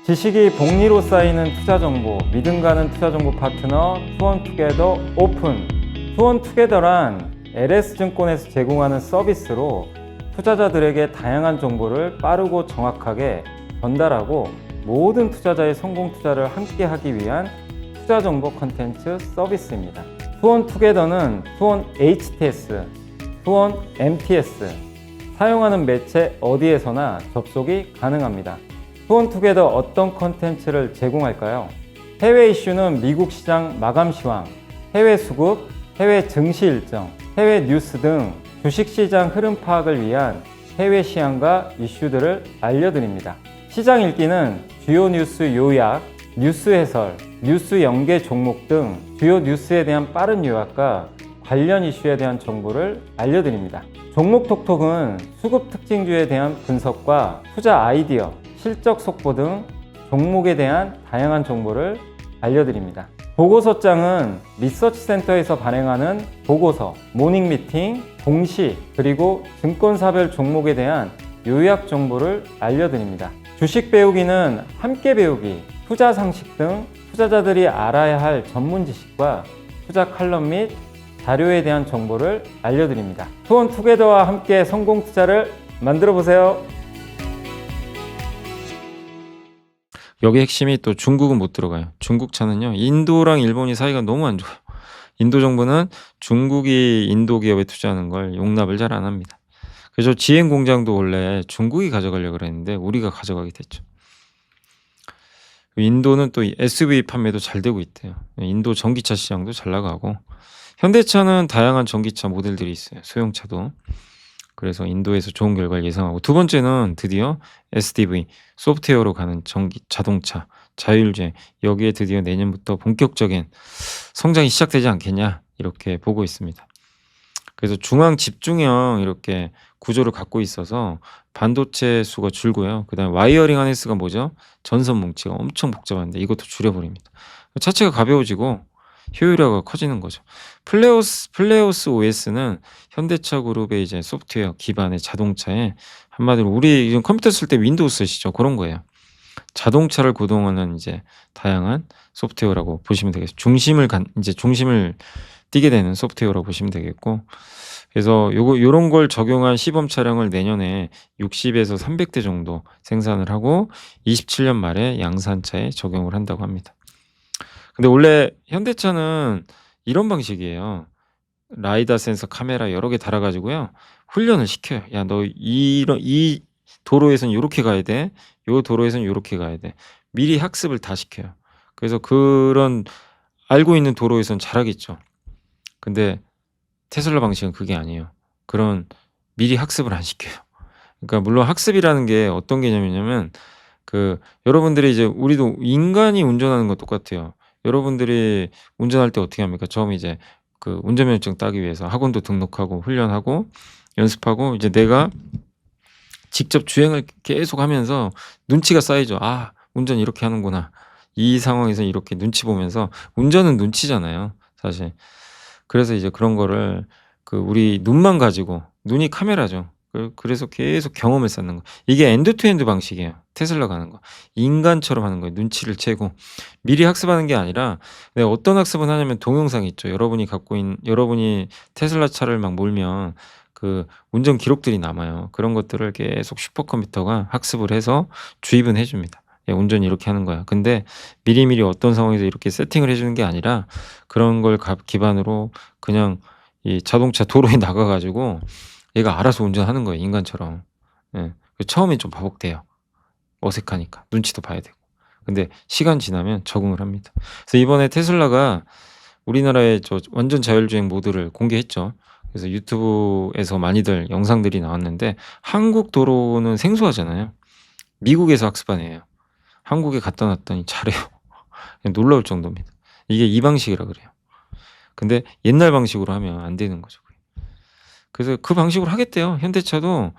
지식이 복리로 쌓이는 투자 정보, 믿음 가는 투자 정보 파트너 투원투게더 오픈. 투원투게더란 LS증권에서 제공하는 서비스로 투자자들에게 다양한 정보를 빠르고 정확하게 전달하고 모든 투자자의 성공 투자를 함께 하기 위한 투자 정보 컨텐츠 서비스입니다. 투원투게더는 투원 HTS, 투원 MTS, 사용하는 매체 어디에서나 접속이 가능합니다. 투원투게더 어떤 컨텐츠를 제공할까요? 해외 이슈는 미국 시장 마감 시황, 해외 수급, 해외 증시 일정, 해외 뉴스 등 주식시장 흐름 파악을 위한 해외 시황과 이슈들을 알려드립니다. 시장 읽기는 주요 뉴스 요약, 뉴스 해설, 뉴스 연계 종목 등 주요 뉴스에 대한 빠른 요약과 관련 이슈에 대한 정보를 알려드립니다. 종목 톡톡은 수급 특징주에 대한 분석과 투자 아이디어, 실적 속보 등 종목에 대한 다양한 정보를 알려드립니다. 보고서장은 리서치센터에서 발행하는 보고서, 모닝미팅, 공시, 그리고 증권사별 종목에 대한 요약 정보를 알려드립니다. 주식 배우기는 함께 배우기, 투자 상식 등 투자자들이 알아야 할 전문 지식과 투자 칼럼 및 자료에 대한 정보를 알려드립니다. 투원투게더와 함께 성공 투자를 만들어 보세요. 여기 핵심이 또 중국은 못 들어가요. 중국 차는요, 인도랑 일본이 사이가 너무 안 좋아요. 인도 정부는 중국이 인도 기업에 투자하는 걸 용납을 잘 안 합니다. 그래서 GM 공장도 원래 중국이 가져가려고 그랬는데 우리가 가져가게 됐죠. 인도는 또 SUV 판매도 잘 되고 있대요. 인도 전기차 시장도 잘 나가고, 현대차는 다양한 전기차 모델들이 있어요. 소형차도. 그래서 인도에서 좋은 결과를 예상하고, 두 번째는 드디어 SDV, 소프트웨어로 가는 전기 자동차, 자율주행, 여기에 드디어 내년부터 본격적인 성장이 시작되지 않겠냐, 이렇게 보고 있습니다. 그래서 중앙 집중형 이렇게 구조를 갖고 있어서 반도체 수가 줄고요. 그다음에 와이어링 하네스가 뭐죠? 전선 뭉치가 엄청 복잡한데 이것도 줄여버립니다. 차체가 가벼워지고 효율화가 커지는 거죠. 플레오스 OS는 현대차 그룹의 이제 소프트웨어 기반의 자동차에, 한마디로 우리 요즘 컴퓨터 쓸 때 윈도우 쓰시죠? 그런 거예요. 자동차를 구동하는 이제 다양한 소프트웨어라고 보시면 되겠습니다. 중심을 띄게 되는 소프트웨어라고 보시면 되겠고, 그래서 요런 걸 적용한 시범 차량을 내년에 60에서 300대 정도 생산을 하고 27년 말에 양산차에 적용을 한다고 합니다. 근데 원래 현대차는 이런 방식이에요. 라이다 센서 카메라 여러 개 달아 가지고요, 훈련을 시켜요. "야, 너 이 도로에선 요렇게 가야 돼. 요 도로에선 요렇게 가야 돼." 미리 학습을 다 시켜요. 그래서 그런 알고 있는 도로에선 잘하겠죠. 근데 테슬라 방식은 그게 아니에요. 그런 미리 학습을 안 시켜요. 그러니까 물론 학습이라는 게 어떤 개념이냐면, 여러분들이 이제, 우리도 인간이 운전하는 건 똑같아요. 여러분들이 운전할 때 어떻게 합니까? 처음에 이제 운전면허증 따기 위해서 학원도 등록하고 훈련하고 연습하고, 이제 내가 직접 주행을 계속 하면서 눈치가 쌓이죠. '아, 운전 이렇게 하는구나. 이 상황에서 이렇게.' 눈치 보면서, 운전은 눈치잖아요, 사실. 그래서 이제 그런 거를 우리 눈만 가지고, 눈이 카메라죠. 그래서 계속 경험을 쌓는 거. 이게 엔드 투 엔드 방식이에요. 테슬라가 하는 거. 인간처럼 하는 거예요. 눈치를 채고 미리 학습하는 게 아니라, 내가 어떤 학습을 하냐면 동영상이 있죠. 여러분이 테슬라 차를 막 몰면 운전 기록들이 남아요. 그런 것들을 계속 슈퍼컴퓨터가 학습을 해서 주입은 해 줍니다. "야, 운전 이렇게 하는 거야." 근데 미리미리 어떤 상황에서 이렇게 세팅을 해 주는 게 아니라, 그런 걸 기반으로 그냥 이 자동차 도로에 나가 가지고 얘가 알아서 운전하는 거예요, 인간처럼. 예. 처음엔 좀 버벅대요. 어색하니까. 눈치도 봐야 되고. 근데 시간 지나면 적응을 합니다. 그래서 이번에 테슬라가 우리나라에 완전 자율주행 모드를 공개했죠. 그래서 유튜브에서 많이들 영상들이 나왔는데 한국 도로는 생소하잖아요. 미국에서 학습한 애예요. 한국에 갖다 놨더니 잘해요. 그냥 놀라울 정도입니다. 이게 이 방식이라 그래요. 근데 옛날 방식으로 하면 안 되는 거죠. 그게. 그래서 그 방식으로 하겠대요. 현대차도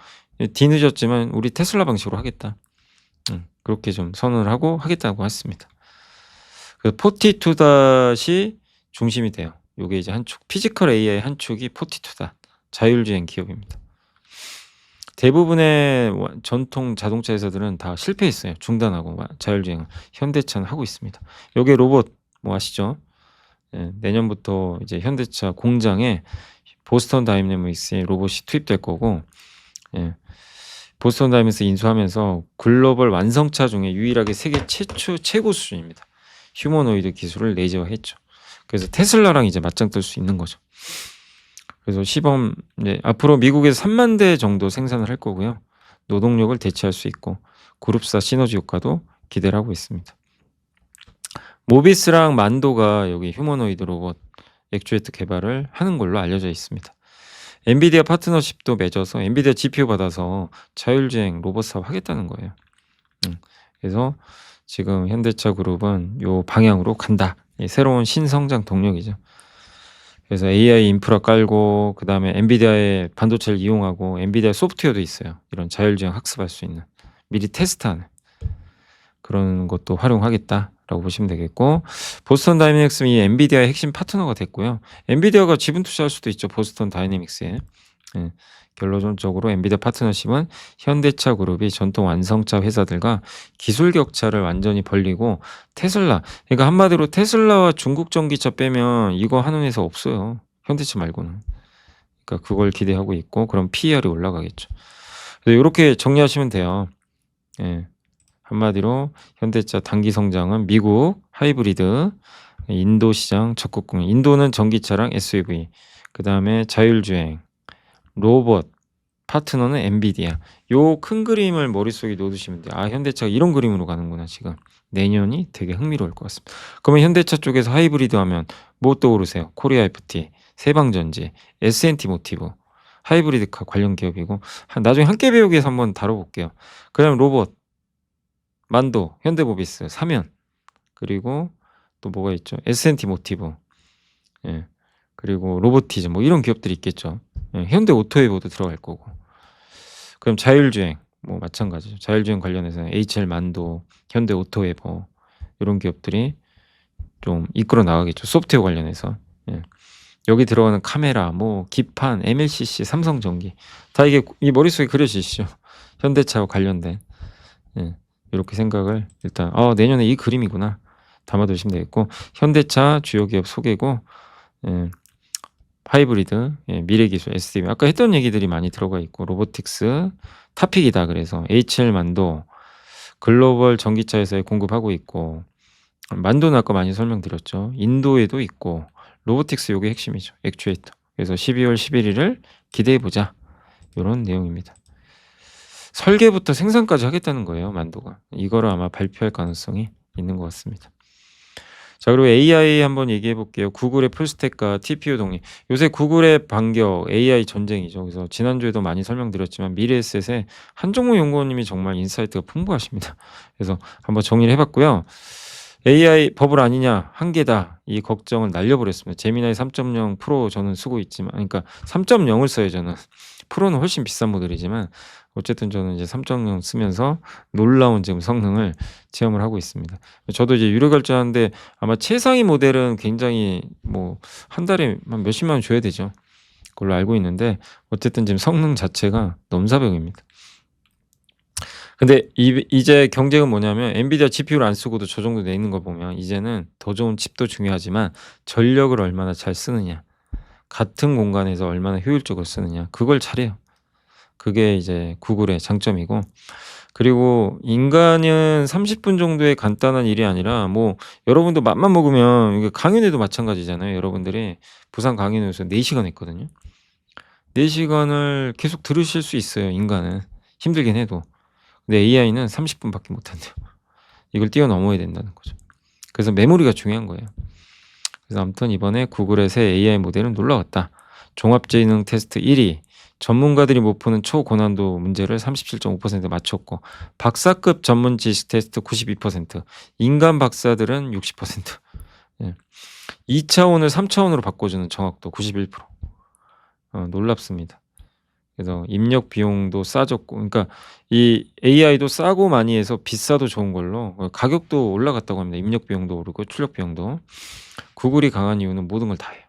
뒤늦었지만 우리 테슬라 방식으로 하겠다. 그렇게 좀 선언을 하고 하겠다고 했습니다. 그래서 42닷이 중심이 돼요. 요게 이제 한 축, 피지컬 AI 한 축이 42닷, 자율주행 기업입니다. 대부분의 전통 자동차 회사들은 다 실패했어요. 중단하고 자율주행. 현대차는 하고 있습니다. 요게 로봇 뭐 아시죠? 예, 내년부터 이제 현대차 공장에 보스턴 다이내믹스의 로봇이 투입될 거고, 예, 보스턴 다이내믹스 인수하면서 글로벌 완성차 중에 유일하게 세계 최고 수준입니다. 휴머노이드 기술을 내재화했죠. 그래서 테슬라랑 이제 맞짱 뜰 수 있는 거죠. 그래서 시범 이제 앞으로 미국에서 3만 대 정도 생산을 할 거고요. 노동력을 대체할 수 있고 그룹사 시너지 효과도 기대를 하고 있습니다. 모비스랑 만도가 여기 휴머노이드 로봇 액추에이터 개발을 하는 걸로 알려져 있습니다. 엔비디아 파트너십도 맺어서 엔비디아 GPU 받아서 자율주행 로봇 사업 하겠다는 거예요. 그래서 지금 현대차 그룹은 요 방향으로 간다. 새로운 신성장 동력이죠. 그래서 AI 인프라 깔고 그 다음에 엔비디아의 반도체를 이용하고 엔비디아 소프트웨어도 있어요. 이런 자율주행 학습할 수 있는 미리 테스트하는 그런 것도 활용하겠다라고 보시면 되겠고, 보스턴 다이내믹스는 이 엔비디아의 핵심 파트너가 됐고요. 엔비디아가 지분 투자할 수도 있죠. 보스턴 다이내믹스에. 예, 결론적으로 엔비디아 파트너십은 현대차 그룹이 전통 완성차 회사들과 기술 격차를 완전히 벌리고 테슬라, 그러니까 한마디로 테슬라와 중국 전기차 빼면 이거 하는 회사 없어요. 현대차 말고는. 그러니까 그걸 기대하고 있고, 그럼 PER이 올라가겠죠. 그래서 이렇게 정리하시면 돼요. 예, 한마디로 현대차 단기 성장은 미국 하이브리드, 인도 시장 적극 공략. 인도는 전기차랑 SUV, 그 다음에 자율주행, 로봇, 파트너는 엔비디아. 요 큰 그림을 머릿속에 넣어두시면 돼요. 아, 현대차가 이런 그림으로 가는구나. 지금 내년이 되게 흥미로울 것 같습니다. 그러면 현대차 쪽에서 하이브리드 하면 뭐 떠오르세요? 코리아 FT, 세방전지, S&T 모티브, 하이브리드카 관련 기업이고, 나중에 함께 배우기 위해서 한번 다뤄볼게요. 그다음 로봇, 만도, 현대모비스, 사면, 그리고 또 뭐가 있죠? S&T 모티브, 예, 그리고 로보티즈 뭐 이런 기업들이 있겠죠. 예, 현대 오토웨이버도 들어갈 거고. 그럼 자율주행 뭐 마찬가지죠. 자율주행 관련해서는 HL 만도, 현대 오토웨이버 이런 기업들이 좀 이끌어 나가겠죠. 소프트웨어 관련해서. 예. 여기 들어가는 카메라, 뭐 기판, MLCC, 삼성전기 다 이게 이 머릿속에 그려지시죠. 현대차와 관련된. 예. 이렇게 생각을 일단 내년에 이 그림이구나 담아두시면 되겠고, 현대차 주요 기업 소개고, 예, 하이브리드, 예, 미래기술, SDV 아까 했던 얘기들이 많이 들어가 있고, 로보틱스 타픽이다. 그래서 HL 만도 글로벌 전기차에서 공급하고 있고, 만도는 아까 많이 설명드렸죠. 인도에도 있고, 로보틱스 요게 핵심이죠. 액추에이터. 그래서 12월 11일을 기대해보자. 이런 내용입니다. 설계부터 생산까지 하겠다는 거예요. 만도가. 이거를 아마 발표할 가능성이 있는 것 같습니다. 자, 그리고 AI 한번 얘기해 볼게요. 구글의 풀스택과 TPU 독립. 요새 구글의 반격, AI 전쟁이죠. 그래서 지난주에도 많이 설명드렸지만 미래에셋의 한종무 연구원님이 정말 인사이트가 풍부하십니다. 그래서 한번 정리를 해봤고요. AI 버블 아니냐, 한계다, 이 걱정을 날려버렸습니다. 제미나이 3.0 프로 저는 쓰고 있지만, 그러니까 3.0을 써요. 저는 프로는 훨씬 비싼 모델이지만 어쨌든 저는 이제 3.0 쓰면서 놀라운 지금 성능을 체험을 하고 있습니다. 저도 이제 유료 결제하는데 아마 최상위 모델은 굉장히 뭐 한 달에 한 몇십만 원 줘야 되죠. 그걸로 알고 있는데 어쨌든 지금 성능 자체가 넘사벽입니다. 근데 이제 경쟁은 뭐냐면 엔비디아 GPU를 안 쓰고도 저 정도 돼 있는 거 보면 이제는 더 좋은 칩도 중요하지만 전력을 얼마나 잘 쓰느냐, 같은 공간에서 얼마나 효율적으로 쓰느냐, 그걸 잘해요. 그게 이제 구글의 장점이고, 그리고 인간은 30분 정도의 간단한 일이 아니라 뭐 여러분도 맘만 먹으면 이게 강연회도 마찬가지잖아요. 여러분들이 부산 강연회에서 4시간 했거든요. 4시간을 계속 들으실 수 있어요. 인간은 힘들긴 해도. 근데 AI는 30분밖에 못 한대요. 이걸 뛰어넘어야 된다는 거죠. 그래서 메모리가 중요한 거예요. 그래서 아무튼 이번에 구글의 새 AI 모델은 놀라웠다. 종합재능 테스트 1위, 전문가들이 못 푸는 초고난도 문제를 37.5% 맞췄고, 박사급 전문 지식 테스트 92%, 인간 박사들은 60%. 예. 2차원을 3차원으로 바꿔주는 정확도 91%. 놀랍습니다. 그래서 입력 비용도 싸졌고, 그러니까 이 AI도 싸고 많이 해서 비싸도 좋은 걸로 가격도 올라갔다고 합니다. 입력 비용도 오르고 출력 비용도. 구글이 강한 이유는 모든 걸 다 해요.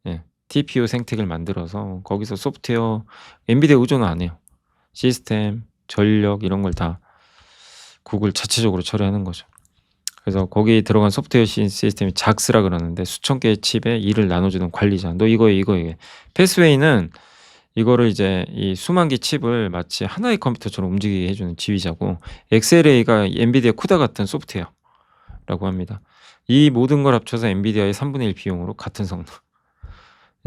예. TPU 생태계를 만들어서 거기서 소프트웨어, 엔비디아 의존은 안 해요. 시스템, 전력 이런 걸 다 구글 자체적으로 처리하는 거죠. 그래서 거기에 들어간 소프트웨어 시스템이 작스라 그러는데 수천 개의 칩에 일을 나눠주는 관리자. 너 이거 해. 패스웨이는 이거를 이제 이 수만 개 칩을 마치 하나의 컴퓨터처럼 움직이게 해주는 지휘자고, XLA가 엔비디아 쿠다 같은 소프트웨어라고 합니다. 이 모든 걸 합쳐서 엔비디아의 3분의 1 비용으로 같은 성능.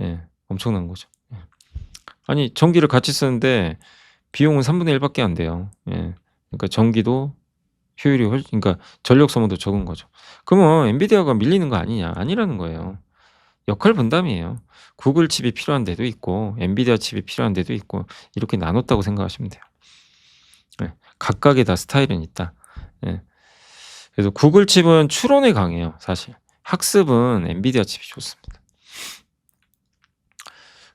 예, 엄청난 거죠. 예. 아니 전기를 같이 쓰는데 비용은 3분의 1밖에 안 돼요. 예. 그러니까 전기도 효율이 그러니까 전력 소모도 적은 거죠. 그러면 엔비디아가 밀리는 거 아니냐? 아니라는 거예요. 역할 분담이에요. 구글 칩이 필요한 데도 있고 엔비디아 칩이 필요한 데도 있고 이렇게 나눴다고 생각하시면 돼요. 예. 각각의 다 스타일은 있다. 예. 그래서 구글 칩은 추론에 강해요. 사실 학습은 엔비디아 칩이 좋습니다.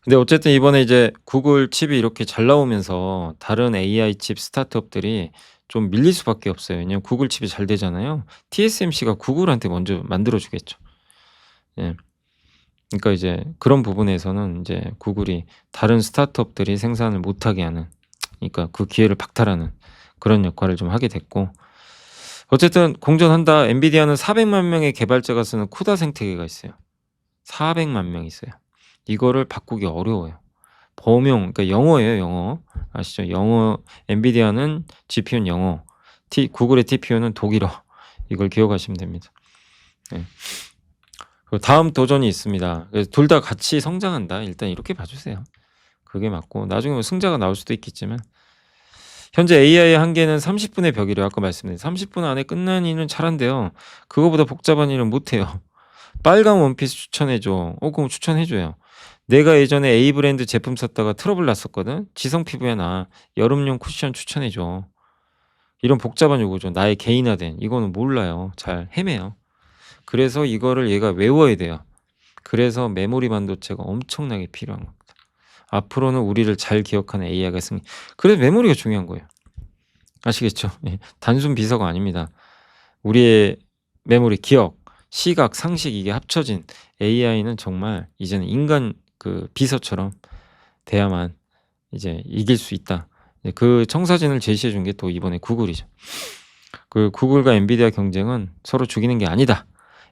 근데 어쨌든 이번에 이제 구글 칩이 이렇게 잘 나오면서 다른 AI 칩 스타트업들이 좀 밀릴 수밖에 없어요. 왜냐면 구글 칩이 잘 되잖아요. TSMC가 구글한테 먼저 만들어 주겠죠. 예. 그러니까 이제 그런 부분에서는 이제 구글이 다른 스타트업들이 생산을 못하게 하는, 그러니까 그 기회를 박탈하는 그런 역할을 좀 하게 됐고, 어쨌든 공존한다. 엔비디아는 400만 명의 개발자가 쓰는 쿠다 생태계가 있어요. 400만 명 있어요. 이거를 바꾸기 어려워요. 범용, 그러니까 영어예요, 영어. 아시죠? 영어, 엔비디아는 GPU는 영어, 구글의 TPU는 독일어. 이걸 기억하시면 됩니다. 네. 다음 도전이 있습니다. 그래서 둘 다 같이 성장한다. 일단 이렇게 봐주세요. 그게 맞고, 나중에 뭐 승자가 나올 수도 있겠지만, 현재 AI의 한계는 30분의 벽이래요. 아까 말씀드린 30분 안에 끝난 일은 잘한대요. 그거보다 복잡한 일은 못해요. 빨간 원피스 추천해줘. 그럼 추천해줘요. 내가 예전에 A 브랜드 제품 샀다가 트러블 났었거든. 지성 피부에 나 여름용 쿠션 추천해줘. 이런 복잡한 요구죠. 나의 개인화된. 이거는 몰라요. 잘 헤매요. 그래서 이거를 얘가 외워야 돼요. 그래서 메모리 반도체가 엄청나게 필요한 겁니다. 앞으로는 우리를 잘 기억하는 AI가 승리. 그래서 메모리가 중요한 거예요. 아시겠죠? 예. 단순 비서가 아닙니다. 우리의 메모리, 기억, 시각, 상식 이게 합쳐진 AI는 정말 이제는 인간 그 비서처럼 돼야만 이제 이길 수 있다. 그 청사진을 제시해 준 게 또 이번에 구글이죠. 그 구글과 엔비디아 경쟁은 서로 죽이는 게 아니다.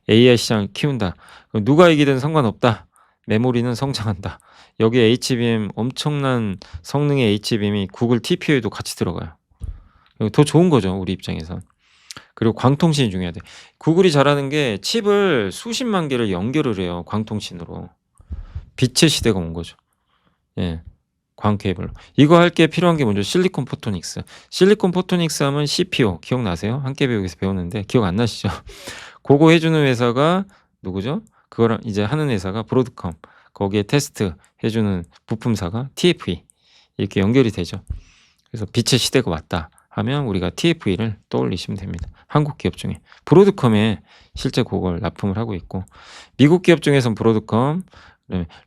AI 시장을 키운다. 누가 이기든 상관없다. 메모리는 성장한다. 여기에 HBM 엄청난 성능의 HBM이 구글 TPU에도 같이 들어가요. 더 좋은 거죠, 우리 입장에서. 그리고 광통신이 중요하대. 구글이 잘하는 게 칩을 수십만 개를 연결을 해요, 광통신으로. 빛의 시대가 온 거죠. 예, 광 케이블로. 이거 할 게 필요한 게 먼저 실리콘 포토닉스. 실리콘 포토닉스 하면 CPO 기억나세요? 한계배우에서 배웠는데 기억 안 나시죠? 그거 해주는 회사가 누구죠? 그거랑 이제 하는 회사가 브로드컴. 거기에 테스트 해주는 부품사가 TFE. 이렇게 연결이 되죠. 그래서 빛의 시대가 왔다 하면 우리가 TFE를 떠올리시면 됩니다. 한국 기업 중에 브로드컴에 실제 그걸 납품을 하고 있고, 미국 기업 중에선 브로드컴,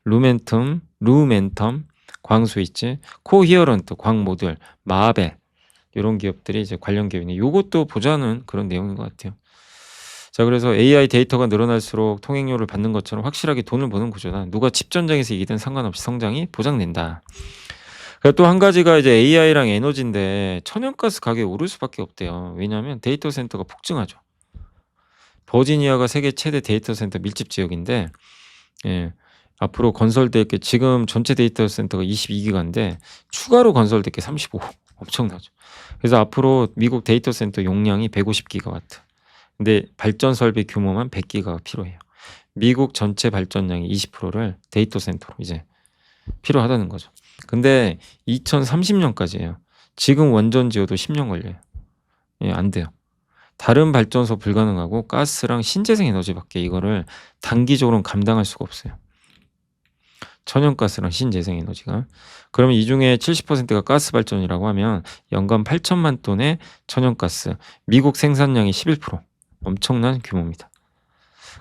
루멘텀, 광스위치, 코히어런트, 광모듈, 마벨 이런 기업들이 이제 관련 기업이네. 요것도 보자는 그런 내용인 것 같아요. 자, 그래서 AI 데이터가 늘어날수록 통행료를 받는 것처럼 확실하게 돈을 버는 구조다. 누가 칩 전쟁에서 이기든 상관없이 성장이 보장된다. 또 한 가지가 이제 AI랑 에너지인데 천연가스 가격이 오를 수밖에 없대요. 왜냐하면 데이터 센터가 폭증하죠. 버지니아가 세계 최대 데이터 센터 밀집 지역인데, 예, 앞으로 건설될 게 지금 전체 데이터 센터가 22기가인데 추가로 건설될 게 35. 엄청나죠. 그래서 앞으로 미국 데이터 센터 용량이 150기가와트. 근데 발전 설비 규모만 100기가가 필요해요. 미국 전체 발전량의 20%를 데이터 센터로 이제 필요하다는 거죠. 근데 2030년까지예요. 지금 원전 지어도 10년 걸려요. 예, 안 돼요. 다른 발전소 불가능하고 가스랑 신재생 에너지밖에 이거를 단기적으로는 감당할 수가 없어요. 천연가스랑 신재생에너지가. 그러면 이 중에 70%가 가스 발전이라고 하면 연간 8천만 톤의 천연가스, 미국 생산량의 11%. 엄청난 규모입니다.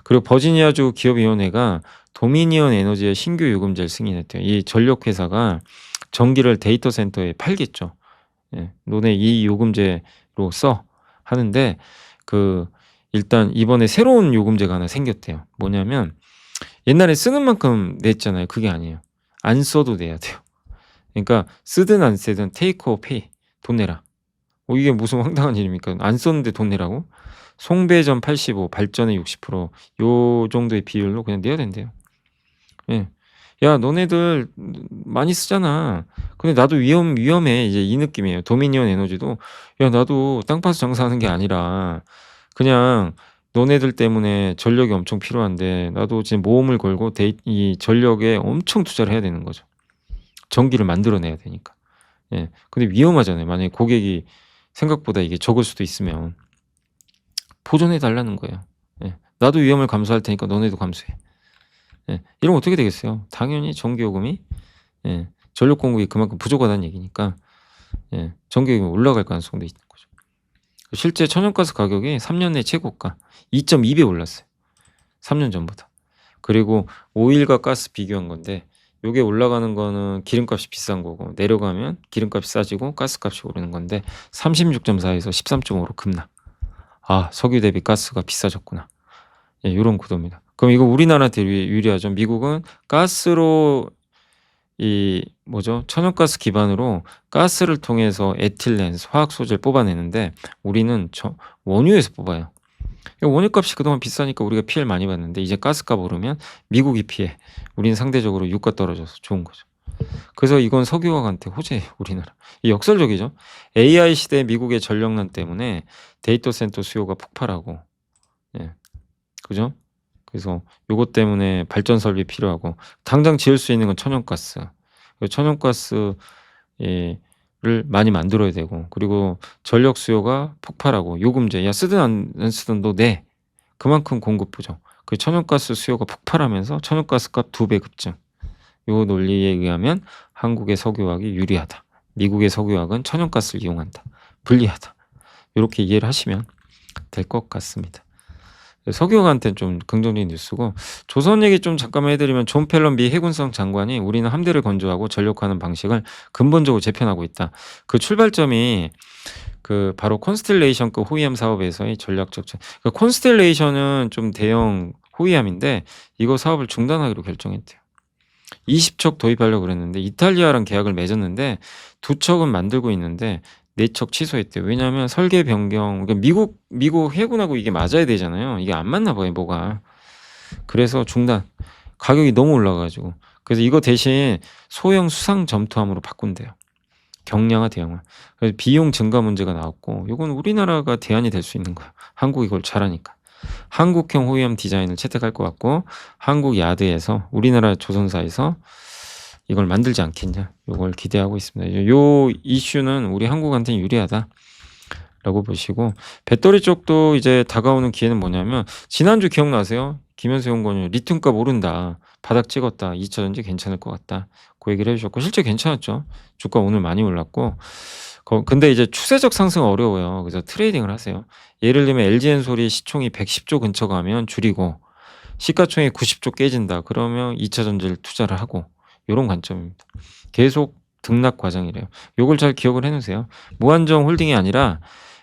그리고 버지니아주 기업위원회가 도미니언 에너지의 신규 요금제를 승인했대요. 이 전력회사가 전기를 데이터 센터에 팔겠죠. 예, 너네 이 요금제로 써 하는데 일단 이번에 새로운 요금제가 하나 생겼대요. 뭐냐면 옛날에 쓰는 만큼 냈잖아요. 그게 아니에요. 안 써도 내야 돼요. 그러니까 쓰든 안 쓰든 테이크 오 페이, 돈 내라. 이게 무슨 황당한 일입니까? 안 썼는데 돈 내라고? 송배전 85, 발전의 60%요 정도의 비율로 그냥 내야 된대요. 예. 야, 너네들 많이 쓰잖아. 근데 나도 위험해. 이제 이 느낌이에요. 도미니언 에너지도 야, 나도 땅 파서 장사하는 게 아니라 그냥 너네들 때문에 전력이 엄청 필요한데 나도 지금 모험을 걸고 이 전력에 엄청 투자를 해야 되는 거죠. 전기를 만들어내야 되니까. 예. 근데 위험하잖아요. 만약에 고객이 생각보다 이게 적을 수도 있으면 보존해 달라는 거예요. 예. 나도 위험을 감수할 테니까 너네도 감수해. 예. 이러면 어떻게 되겠어요? 당연히 전기요금이 전력 공급이 그만큼 부족하다는 얘기니까 전기요금이 올라갈 가능성도 있는 거죠. 실제 천연가스 가격이 3년 내 최고가 2.2배 올랐어요. 3년 전보다. 그리고 오일과 가스 비교한 건데 요게 올라가는 거는 기름값이 비싼 거고 내려가면 기름값이 싸지고 가스값이 오르는 건데 36.4에서 13.5로 급락. 아, 석유 대비 가스가 비싸졌구나. 예, 요런 구도입니다. 그럼 이거 우리나라한테 유리하죠. 미국은 가스로 천연가스 기반으로 가스를 통해서 에틸렌, 화학 소재를 뽑아내는데 우리는 원유에서 뽑아요. 원유값이 그동안 비싸니까 우리가 피해를 많이 봤는데 이제 가스값 오르면 미국이 피해. 우리는 상대적으로 유가 떨어져서 좋은 거죠. 그래서 이건 석유화한테 호재예요, 우리나라. 역설적이죠. AI 시대 미국의 전력난 때문에 데이터 센터 수요가 폭발하고, 예, 그죠? 그래서 요것 때문에 발전 설비 필요하고 당장 지을 수 있는 건 천연가스. 천연가스 를 많이 만들어야 되고 그리고 전력 수요가 폭발하고 요금제 야 쓰든 안 쓰든 너 내. 그만큼 공급 부족. 그 천연가스 수요가 폭발하면서 천연가스값 2배 급증. 요 논리에 의하면 한국의 석유화학이 유리하다. 미국의 석유화학은 천연가스를 이용한다. 불리하다. 이렇게 이해를 하시면 될 것 같습니다. 석유화학한테는 좀 긍정적인 뉴스고 조선 얘기 좀 잠깐만 해드리면 존 펠런 미 해군성 장관이 우리는 함대를 건조하고 전력화하는 방식을 근본적으로 재편하고 있다. 그 출발점이 바로 콘스텔레이션급 호위함 사업에서의 전략적 콘스텔레이션은 좀 대형 호위함인데 이거 사업을 중단하기로 결정했대요. 20척 도입하려고 그랬는데 이탈리아랑 계약을 맺었는데 2척은 만들고 있는데 4척 취소했대요. 왜냐하면 설계 변경, 그러니까 미국 해군하고 이게 맞아야 되잖아요. 이게 안 맞나 봐요, 뭐가. 그래서 중단. 가격이 너무 올라가지고. 그래서 이거 대신 소형 수상 점투함으로 바꾼대요. 경량화, 대형화. 그래서 비용 증가 문제가 나왔고, 이건 우리나라가 대안이 될 수 있는 거예요. 한국이 이걸 잘하니까. 한국형 호위함 디자인을 채택할 것 같고, 한국 야드에서, 우리나라 조선사에서 이걸 만들지 않겠냐. 이걸 기대하고 있습니다. 요 이슈는 우리 한국한테는 유리하다라고 보시고 배터리 쪽도 이제 다가오는 기회는 뭐냐면 지난주 기억나세요? 김현수 연구원이 리튬값 오른다. 바닥 찍었다. 2차전지 괜찮을 것 같다. 그 얘기를 해주셨고 실제 괜찮았죠. 주가 오늘 많이 올랐고 근데 이제 추세적 상승은 어려워요. 그래서 트레이딩을 하세요. 예를 들면 LG엔솔이 시총이 110조 근처 가면 줄이고 시가총액 90조 깨진다. 그러면 2차전지를 투자를 하고 이런 관점입니다. 계속 등락 과정이래요. 요걸 잘 기억을 해놓으세요. 무한정 홀딩이 아니라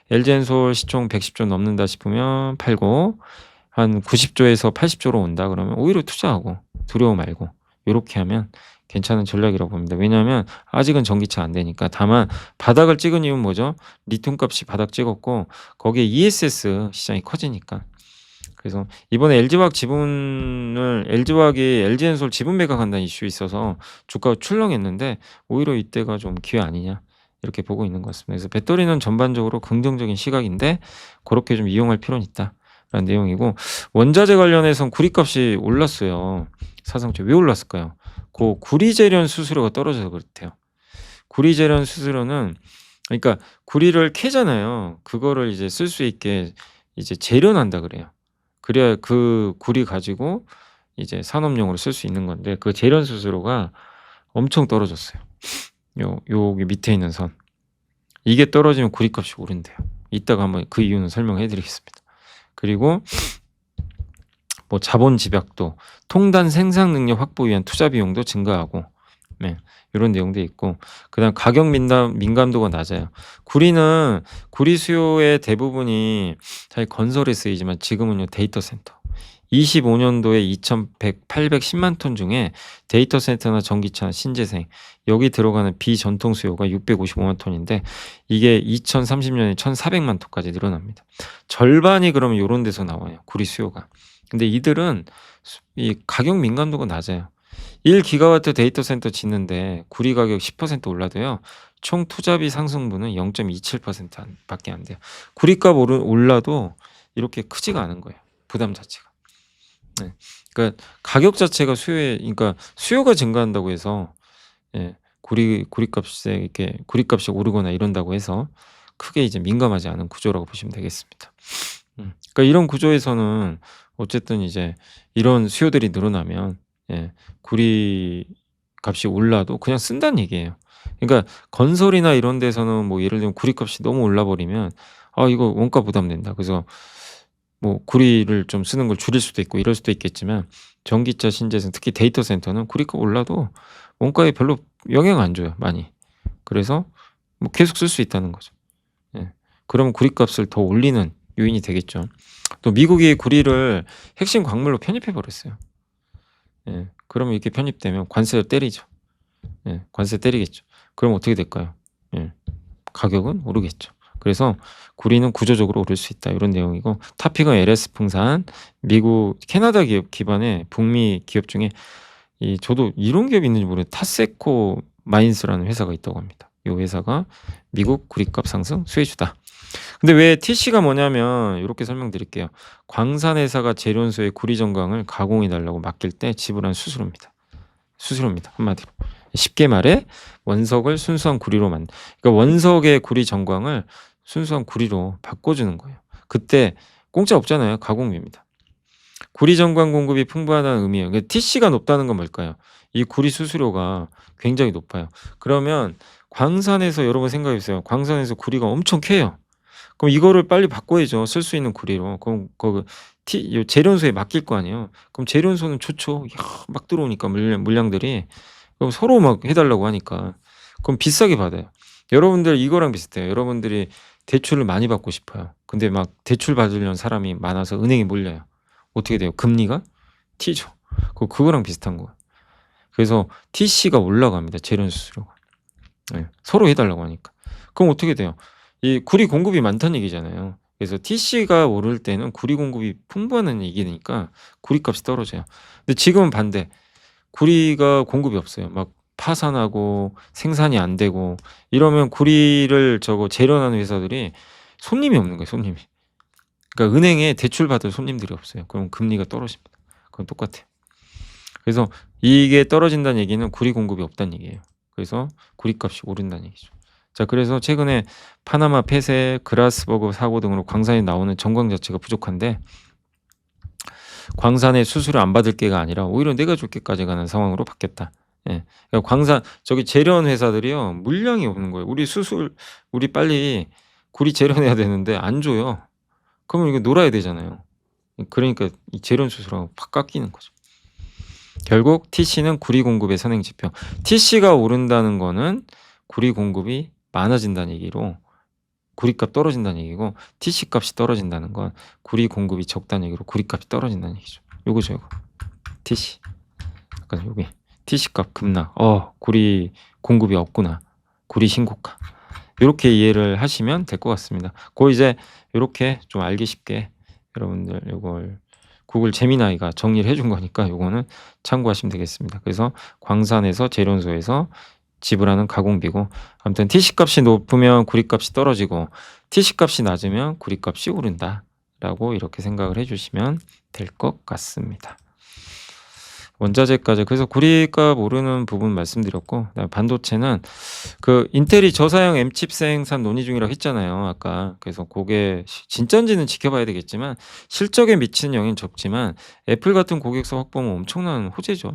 LG엔솔 시총 110조 넘는다 싶으면 팔고 한 90조에서 80조로 온다 그러면 오히려 투자하고 두려워 말고 이렇게 하면 괜찮은 전략이라고 봅니다. 왜냐하면 아직은 전기차 안 되니까. 다만 바닥을 찍은 이유는 뭐죠? 리튬 값이 바닥 찍었고 거기에 ESS 시장이 커지니까. 그래서 이번에 LG화학이 LG엔솔 지분 매각한다는 이슈 있어서 주가가 출렁했는데 오히려 이때가 좀 기회 아니냐 이렇게 보고 있는 것 같습니다. 그래서 배터리는 전반적으로 긍정적인 시각인데 그렇게 좀 이용할 필요는 있다라는 내용이고 원자재 관련해서는 구리값이 올랐어요. 사상초 왜 올랐을까요? 그 구리재련 수수료가 떨어져서 그렇대요. 구리재련 수수료는 그러니까 구리를 캐잖아요. 그거를 이제 쓸 수 있게 이제 재련한다 그래요. 그래야 그 구리 가지고 이제 산업용으로 쓸 수 있는 건데 그 재련 수수료가 엄청 떨어졌어요. 여기 밑에 있는 선. 이게 떨어지면 구리값이 오른대요. 이따가 한번 그 이유는 설명해 드리겠습니다. 그리고 뭐 자본 집약도, 통단 생산 능력 확보 위한 투자 비용도 증가하고, 네, 이런 내용도 있고, 그다음 가격 민감도가 낮아요. 구리 수요의 대부분이 사실 건설에 쓰이지만 지금은요 데이터 센터. 25년도에 810만 톤 중에 데이터 센터나 전기차, 신재생 여기 들어가는 비전통 수요가 655만 톤인데 이게 2030년에 1,400만 톤까지 늘어납니다. 절반이 그러면 요런 데서 나와요. 구리 수요가. 근데 이들은 이 가격 민감도가 낮아요. 1기가와트 데이터 센터 짓는데 구리 가격 10% 올라도요. 총 투자비 상승분은 0.27% 밖에 안 돼요. 구리값 올라도 이렇게 크지가 않은 거예요. 부담 자체가. 네. 그러니까 가격 자체가 그러니까 수요가 증가한다고 해서 예, 구리값이 오르거나 이런다고 해서 크게 이제 민감하지 않은 구조라고 보시면 되겠습니다. 그러니까 이런 구조에서는 어쨌든 이제 이런 수요들이 늘어나면 구리 값이 올라도 그냥 쓴다는 얘기예요. 그러니까 건설이나 이런 데서는 뭐 예를 들면 구리 값이 너무 올라 버리면 이거 원가 부담된다. 그래서 뭐 구리를 좀 쓰는 걸 줄일 수도 있고 이럴 수도 있겠지만 전기차, 신재생 특히 데이터 센터는 구리값 올라도 원가에 별로 영향 안 줘요, 많이. 그래서 뭐 계속 쓸 수 있다는 거죠. 그러면 구리값을 더 올리는 요인이 되겠죠. 또 미국이 구리를 핵심 광물로 편입해 버렸어요. 그러면 이렇게 편입되면 관세를 때리죠. 관세 때리겠죠. 그럼 어떻게 될까요? 가격은 오르겠죠. 그래서 구리는 구조적으로 오를 수 있다. 이런 내용이고 타픽은 LS 풍산, 미국, 캐나다 기업 기반의 북미 기업 중에 저도 이런 기업이 있는지 모르겠는데 타세코 마인스라는 회사가 있다고 합니다. 이 회사가 미국 구리값 상승 수혜주다. 근데 왜 TC가 뭐냐면 이렇게 설명드릴게요. 광산 회사가 재련소의 구리 정광을 가공해 달라고 맡길 때 지불한 수수료입니다. 한마디로. 쉽게 말해 원석을 순수한 구리로 그러니까 원석의 구리 정광을 순수한 구리로 바꿔주는 거예요. 그때 공짜 없잖아요. 가공비입니다. 구리 정광 공급이 풍부하다는 의미예요. 그러니까 TC가 높다는 건 뭘까요? 이 구리 수수료가 굉장히 높아요. 그러면 광산에서 여러분 생각해 보세요. 광산에서 구리가 엄청 캐요. 그럼 이거를 빨리 바꿔야죠. 쓸 수 있는 구리로. 그럼 재련소에 맡길 거 아니에요. 그럼 재련소는 좋죠. 막 들어오니까 물량들이. 그럼 서로 막 해달라고 하니까. 그럼 비싸게 받아요. 여러분들 이거랑 비슷해요. 여러분들이 대출을 많이 받고 싶어요. 근데 막 대출 받으려는 사람이 많아서 은행에 몰려요. 어떻게 돼요? 금리가 튀죠. 그거랑 비슷한 거예요. 그래서 TC가 올라갑니다. 재련 수수료가. 서로 해달라고 하니까. 그럼 어떻게 돼요? 이 구리 공급이 많다는 얘기잖아요. 그래서 TC가 오를 때는 구리 공급이 풍부하다는 얘기니까 구리값이 떨어져요. 근데 지금은 반대. 구리가 공급이 없어요. 막 파산하고 생산이 안 되고 이러면 구리를 재련하는 회사들이 손님이 없는 거예요. 손님이. 그러니까 은행에 대출 받을 손님들이 없어요. 그럼 금리가 떨어집니다. 그건 똑같아요. 그래서 이게 떨어진다는 얘기는 구리 공급이 없다는 얘기예요. 그래서 구리값이 오른다는 얘기죠. 자, 그래서 최근에 파나마 폐쇄, 그라스버그 사고 등으로 광산이 나오는 정광 자체가 부족한데 광산에 수수료 안 받을 게가 아니라 오히려 내가 줄 게까지 가는 상황으로 바뀌었다. 그러니까 광산 재련 회사들이요 물량이 없는 거예요. 우리 빨리 구리 재련해야 되는데 안 줘요. 그러면 이거 놀아야 되잖아요. 그러니까 이 재련 수수료가 확 깎이는 거죠. 결국 TC는 구리 공급의 선행 지표. TC가 오른다는 거는 구리 공급이 많아진다는 얘기로 구리값 떨어진다는 얘기고 TC 값이 떨어진다는 건 구리 공급이 적다는 얘기로 구리값이 떨어진다는 얘기죠. 요거죠, 요거. TC. 약간 여기 TC 값 급락. 구리 공급이 없구나. 구리 신고가. 이렇게 이해를 하시면 될 것 같습니다. 이제 이렇게 좀 알기 쉽게 여러분들 이걸 구글 제미나이가 정리를 해준 거니까 요거는 참고하시면 되겠습니다. 그래서 광산에서 재련소에서 지불하는 가공비고 아무튼 TC 값이 높으면 구리 값이 떨어지고 TC 값이 낮으면 구리 값이 오른다 라고 이렇게 생각을 해주시면 될 것 같습니다. 원자재까지. 그래서 고리값 오르는 부분 말씀드렸고, 그다음에 반도체는 그 인텔이 저사양 M칩 생산 논의 중이라고 했잖아요, 아까. 그래서 그게 진짜인지는 지켜봐야 되겠지만 실적에 미치는 영향은 적지만 애플 같은 고객사 확보면 엄청난 호재죠.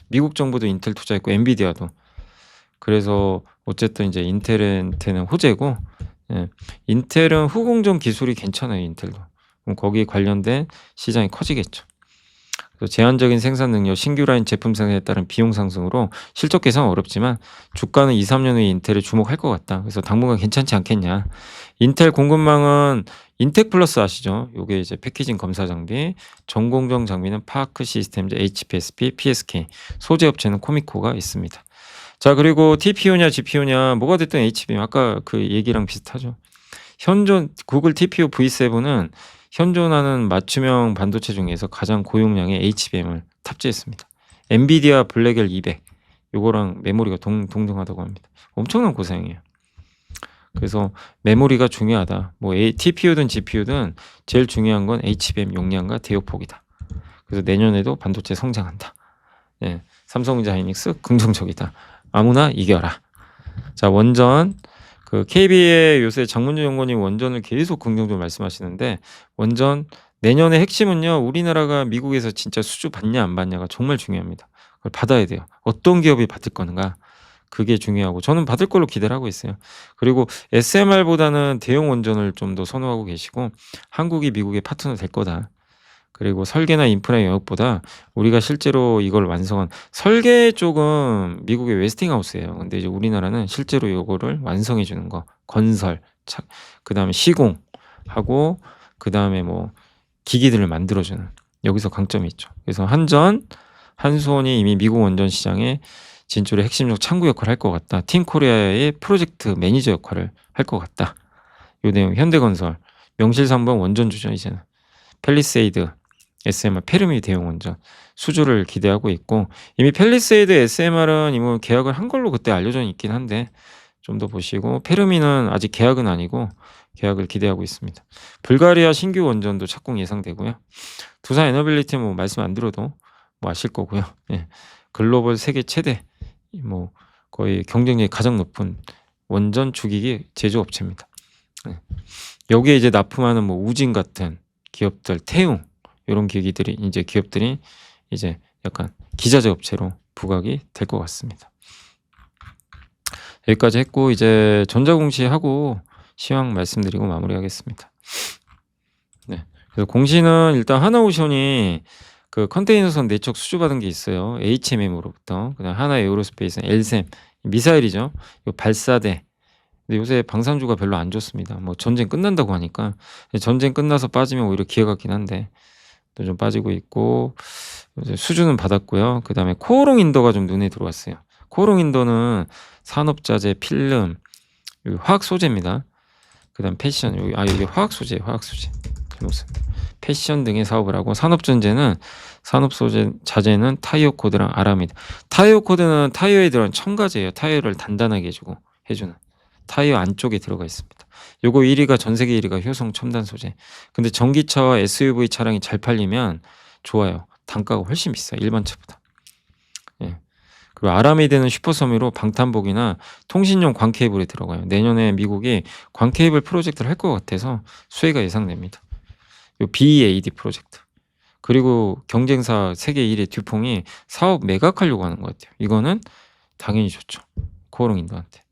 미국 정부도 인텔 투자했고 엔비디아도. 그래서 어쨌든 이제 인텔한테는 호재고, 예. 인텔은 후공정 기술이 괜찮아요, 인텔도. 그럼 거기에 관련된 시장이 커지겠죠. 그래서 제한적인 생산 능력, 신규 라인 제품 생산에 따른 비용 상승으로 실적 개선은 어렵지만 주가는 2, 3년 후에 인텔에 주목할 것 같다. 그래서 당분간 괜찮지 않겠냐. 인텔 공급망은 인텍 플러스 아시죠? 요게 이제 패키징 검사 장비, 전공정 장비는 파크 시스템즈, HPSP, PSK, 소재 업체는 코미코가 있습니다. 자, 그리고 TPU냐 GPU냐 뭐가 됐든 HBM 아까 그 얘기랑 비슷하죠. 현존 구글 TPU V7은 현존하는 맞춤형 반도체 중에서 가장 고용량의 HBM을 탑재했습니다. 엔비디아 블랙엘 200 요거랑 메모리가 동등하다고 합니다. 엄청난 고사양이에요. 그래서 메모리가 중요하다. 뭐 TPU든 GPU든 제일 중요한 건 HBM 용량과 대역폭이다. 그래서 내년에도 반도체 성장한다. 예, 삼성전자 하이닉스 긍정적이다. 아무나 이겨라. 자, 원전 그 KB의 요새 장문주 연구원님 원전을 계속 긍정적으로 말씀하시는데 원전 내년의 핵심은요. 우리나라가 미국에서 진짜 수주 받냐 안 받냐가 정말 중요합니다. 그걸 받아야 돼요. 어떤 기업이 받을 건가? 그게 중요하고 저는 받을 걸로 기대를 하고 있어요. 그리고 SMR보다는 대형 원전을 좀 더 선호하고 계시고 한국이 미국의 파트너 될 거다. 그리고 설계나 인프라 영역보다 우리가 실제로 이걸 완성한 설계 쪽은 미국의 웨스팅하우스예요. 근데 이제 우리나라는 실제로 이거를 완성해 주는 거, 건설, 그다음에 시공하고 그다음에 뭐 기기들을 만들어 주는 여기서 강점이 있죠. 그래서 한수원이 이미 미국 원전 시장에 진출의 핵심적 창구 역할을 할 것 같다. 팀코리아의 프로젝트 매니저 역할을 할 것 같다. 요 내용 현대건설 명실상부한 원전주죠. 이제는 펠리세이드 SMR 페르미 대형 원전 수주를 기대하고 있고 이미 펠리세이드 SMR은 이미 계약을 한 걸로 그때 알려져 있긴 한데 좀 더 보시고 페르미는 아직 계약은 아니고 계약을 기대하고 있습니다. 불가리아 신규 원전도 착공 예상되고요. 두산 에너빌리티 뭐 말씀 안 들어도 뭐 아실 거고요. 예. 글로벌 세계 최대 뭐 거의 경쟁력이 가장 높은 원전 주기기 제조업체입니다. 예. 여기에 이제 납품하는 뭐 우진 같은 기업들, 태웅 이런 기기들이 이제 기업들이 이제 약간 기자재 업체로 부각이 될 것 같습니다. 여기까지 했고 이제 전자공시하고 시황 말씀드리고 마무리하겠습니다. 네, 그래서 공시는 일단 하나오션이 그 컨테이너선 내적 수주받은 게 있어요. HMM으로부터 그다음 하나 에어로스페이스, 엘셈 미사일이죠. 이 발사대. 근데 요새 방산주가 별로 안 좋습니다. 뭐 전쟁 끝난다고 하니까 전쟁 끝나서 빠지면 오히려 기회 같긴 한데 또 좀 빠지고 있고 수주는 받았고요. 그다음에 코오롱 인더가 좀 눈에 들어왔어요. 코오롱 인더는 산업자재, 필름, 여기 화학 소재입니다. 그다음 패션 여기 화학 소재. 패션 등의 사업을 하고 산업 소재 자재는 타이어 코드랑 아라미드. 타이어 코드는 타이어에 들어간 첨가제예요. 타이어를 단단하게 해주는. 타이어 안쪽에 들어가 있습니다. 요거 1위가 전 세계 1위가 효성 첨단 소재. 근데 전기차와 SUV 차량이 잘 팔리면 좋아요. 단가가 훨씬 비싸요. 일반 차보다. 예. 그리고 아라미드는 슈퍼서미로 방탄복이나 통신용 광 케이블에 들어가요. 내년에 미국이 광 케이블 프로젝트를 할 것 같아서 수혜가 예상됩니다. 요 BEAD 프로젝트. 그리고 경쟁사 세계 1위 듀퐁이 사업 매각하려고 하는 것 같아요. 이거는 당연히 좋죠. 코오롱 인더한테.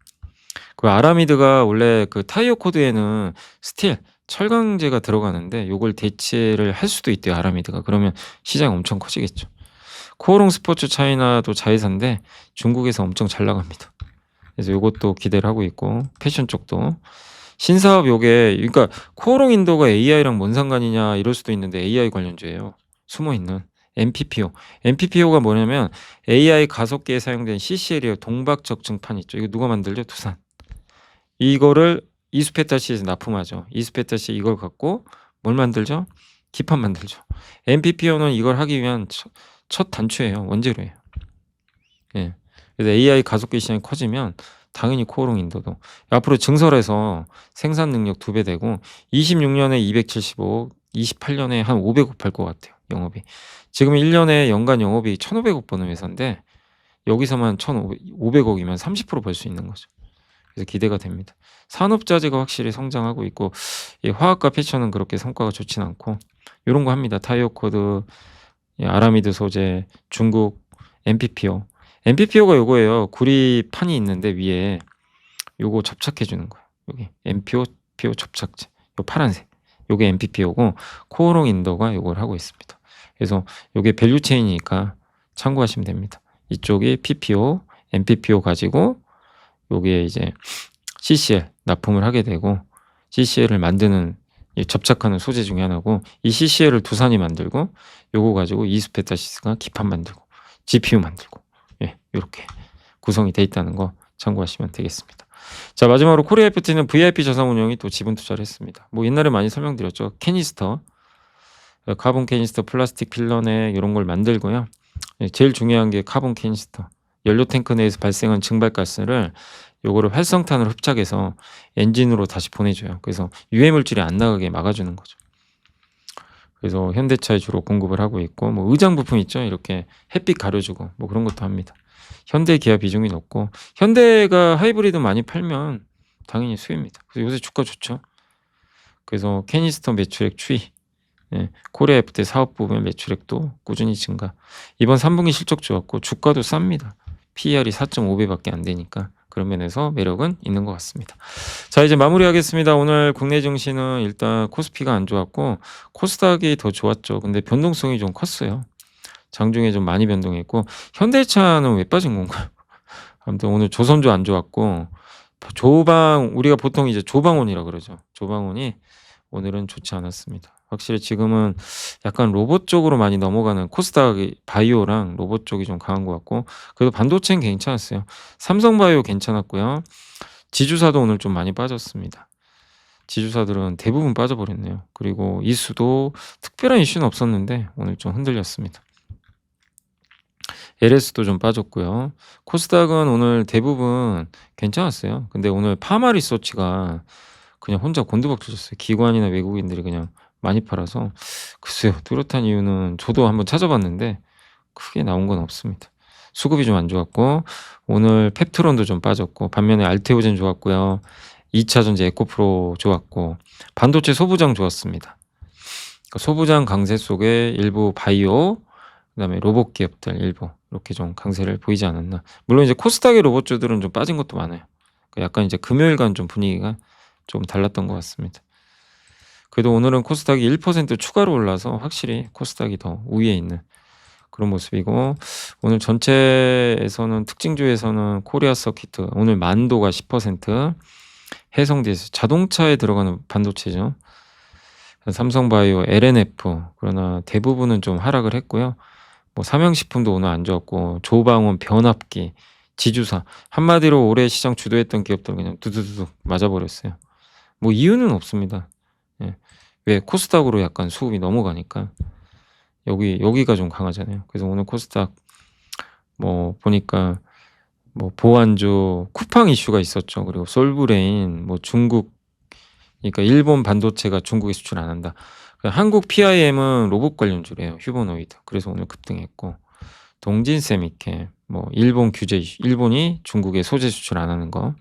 그 아라미드가 원래 그 타이어 코드에는 스틸 철강제가 들어가는데 요걸 대체를 할 수도 있대요. 아라미드가. 그러면 시장이 엄청 커지겠죠. 코오롱 스포츠 차이나도 자회사인데 중국에서 엄청 잘 나갑니다. 그래서 요것도 기대를 하고 있고 패션 쪽도 신사업 요게 그러니까 코오롱 인더가 AI랑 뭔 상관이냐 이럴 수도 있는데 AI 관련주예요. 숨어있는 MPPO가 뭐냐면 AI 가속기에 사용된 CCL이에요. 동박적증판 있죠. 이거 누가 만들죠? 두산. 이거를 이수페타시에서 납품하죠. 이수페타시 이걸 갖고 뭘 만들죠? 기판 만들죠. MPPO는 이걸 하기 위한 첫 단추예요. 원재료예요. 예. 그래서 AI 가속기 시장이 커지면 당연히 코오롱 인더도 앞으로 증설해서 생산 능력 2배 되고 26년에 275, 28년에 한 500억 팔 것 같아요, 영업이. 지금 1년에 연간 영업이 1,500억 버는 회사인데 여기서만 1,500억이면 30% 벌 수 있는 거죠. 그래서 기대가 됩니다. 산업자재가 확실히 성장하고 있고 이 화학과 패션은 그렇게 성과가 좋진 않고 요런 거 합니다. 타이어 코드, 아라미드 소재, 중국 MPPO. MPPO가 요거예요. 구리판이 있는데 위에 요거 접착해 주는 거예요. 여기 MPO 접착제. 요 파란색. 요게 MPPO고 코오롱 인더가 요걸 하고 있습니다. 그래서 요게 밸류 체인이니까 참고하시면 됩니다. 이쪽이 PPO, MPPO 가지고 요게 이제 CCL 납품을 하게 되고 CCL을 만드는 접착하는 소재 중에 하나고 이 CCL을 두산이 만들고 요거 가지고 이스페타시스가 기판 만들고 GPU 만들고 요렇게 구성이 돼 있다는 거 참고하시면 되겠습니다. 자, 마지막으로 코리아 FT는 VIP 자산운용이 또 지분 투자를 했습니다. 뭐 옛날에 많이 설명드렸죠. 캐니스터, 카본 캐니스터, 플라스틱 필런에 이런 걸 만들고요. 제일 중요한 게 카본 캐니스터. 연료 탱크 내에서 발생한 증발가스를 요거를 활성탄으로 흡착해서 엔진으로 다시 보내줘요. 그래서 유해 물질이 안 나가게 막아주는 거죠. 그래서 현대차에 주로 공급을 하고 있고 뭐 의장 부품 있죠. 이렇게 햇빛 가려주고 뭐 그런 것도 합니다. 현대 기아 비중이 높고 현대가 하이브리드 많이 팔면 당연히 수혜입니다. 그래서 요새 주가 좋죠. 그래서 캐니스터 매출액 추이, 코리아 FT 사업 부분 매출액도 꾸준히 증가. 이번 3분기 실적 좋았고 주가도 쌉니다. PER이 4.5배밖에 안 되니까 그런 면에서 매력은 있는 것 같습니다. 자, 이제 마무리하겠습니다. 오늘 국내 증시는 일단 코스피가 안 좋았고 코스닥이 더 좋았죠. 근데 변동성이 좀 컸어요. 장중에 좀 많이 변동했고 현대차는 왜 빠진 건가요? 아무튼 오늘 조선주 안 좋았고 우리가 보통 이제 조방온이라 그러죠. 조방온이 오늘은 좋지 않았습니다. 확실히 지금은 약간 로봇 쪽으로 많이 넘어가는 코스닥이 바이오랑 로봇 쪽이 좀 강한 것 같고 그래도 반도체는 괜찮았어요. 삼성바이오 괜찮았고요. 지주사도 오늘 좀 많이 빠졌습니다. 지주사들은 대부분 빠져버렸네요. 그리고 이수도 특별한 이슈는 없었는데 오늘 좀 흔들렸습니다. LS도 좀 빠졌고요. 코스닥은 오늘 대부분 괜찮았어요. 근데 오늘 파마 리서치가 그냥 혼자 곤두박질쳤어요. 기관이나 외국인들이 그냥 많이 팔아서 글쎄요. 뚜렷한 이유는 저도 한번 찾아봤는데 크게 나온 건 없습니다. 수급이 좀 안 좋았고 오늘 펩트론도 좀 빠졌고 반면에 알테오젠 좋았고요. 2차전지 에코프로 좋았고 반도체 소부장 좋았습니다. 그러니까 소부장 강세 속에 일부 바이오 그다음에 로봇 기업들 일부 이렇게 좀 강세를 보이지 않았나. 물론 이제 코스닥의 로봇주들은 좀 빠진 것도 많아요. 그러니까 약간 이제 금요일간 좀 분위기가 좀 달랐던 것 같습니다. 그래도 오늘은 코스닥이 1% 추가로 올라서 확실히 코스닥이 더 우위에 있는 그런 모습이고 오늘 전체에서는 특징주에서는 코리아 서키트 오늘 만도가 10% 해성돼서 자동차에 들어가는 반도체죠. 삼성바이오, LNF 그러나 대부분은 좀 하락을 했고요. 뭐 삼양식품도 오늘 안 좋았고 조방원, 변압기, 지주사 한마디로 올해 시장 주도했던 기업들 그냥 두두두둑 맞아버렸어요. 뭐 이유는 없습니다. 왜 코스닥으로 약간 수급이 넘어가니까 여기가 좀 강하잖아요. 그래서 오늘 코스닥 뭐 보니까 뭐 보안주 쿠팡 이슈가 있었죠. 그리고 솔브레인 뭐 중국 그러니까 일본 반도체가 중국에 수출 안 한다. 한국 PIM은 로봇 관련주래요. 휴머노이드. 그래서 오늘 급등했고 동진세미케 뭐 일본 규제 이슈, 일본이 중국에 소재 수출 안 하는 거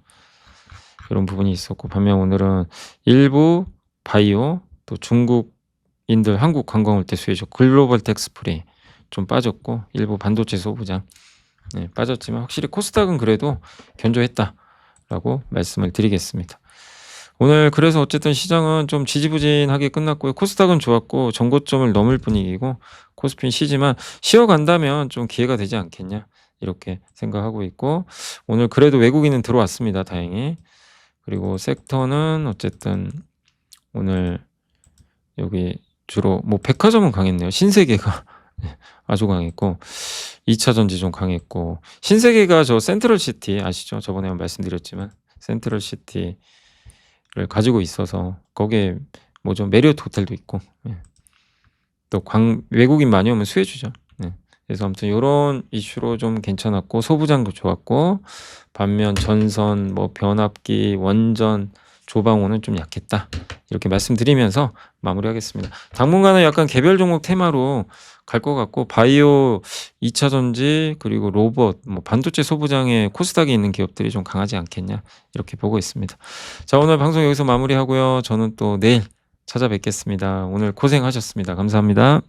이런 부분이 있었고 반면 오늘은 일부 바이오 또 중국인들 한국 관광 올 때 수혜죠. 글로벌 텍스프리 좀 빠졌고 일부 반도체 소부장 빠졌지만 확실히 코스닥은 그래도 견조했다라고 말씀을 드리겠습니다. 오늘 그래서 어쨌든 시장은 좀 지지부진하게 끝났고요. 코스닥은 좋았고 전고점을 넘을 분위기고 코스피는 쉬지만 쉬어간다면 좀 기회가 되지 않겠냐 이렇게 생각하고 있고 오늘 그래도 외국인은 들어왔습니다. 다행히. 그리고 섹터는 어쨌든 오늘 여기 주로 뭐 백화점은 강했네요. 신세계가 아주 강했고 2차전지 좀 강했고 신세계가 저 센트럴시티 아시죠? 저번에 한번 말씀드렸지만 센트럴시티를 가지고 있어서 거기에 뭐 좀 메리어트 호텔도 있고 또 외국인 많이 오면 수혜주죠. 그래서 아무튼 이런 이슈로 좀 괜찮았고 소부장도 좋았고 반면 전선 뭐 변압기 원전 조방호는 좀 약했다. 이렇게 말씀드리면서 마무리하겠습니다. 당분간은 약간 개별 종목 테마로 갈 것 같고 바이오, 2차 전지 그리고 로봇, 뭐 반도체 소부장에 코스닥에 있는 기업들이 좀 강하지 않겠냐 이렇게 보고 있습니다. 자, 오늘 방송 여기서 마무리하고요. 저는 또 내일 찾아뵙겠습니다. 오늘 고생하셨습니다. 감사합니다.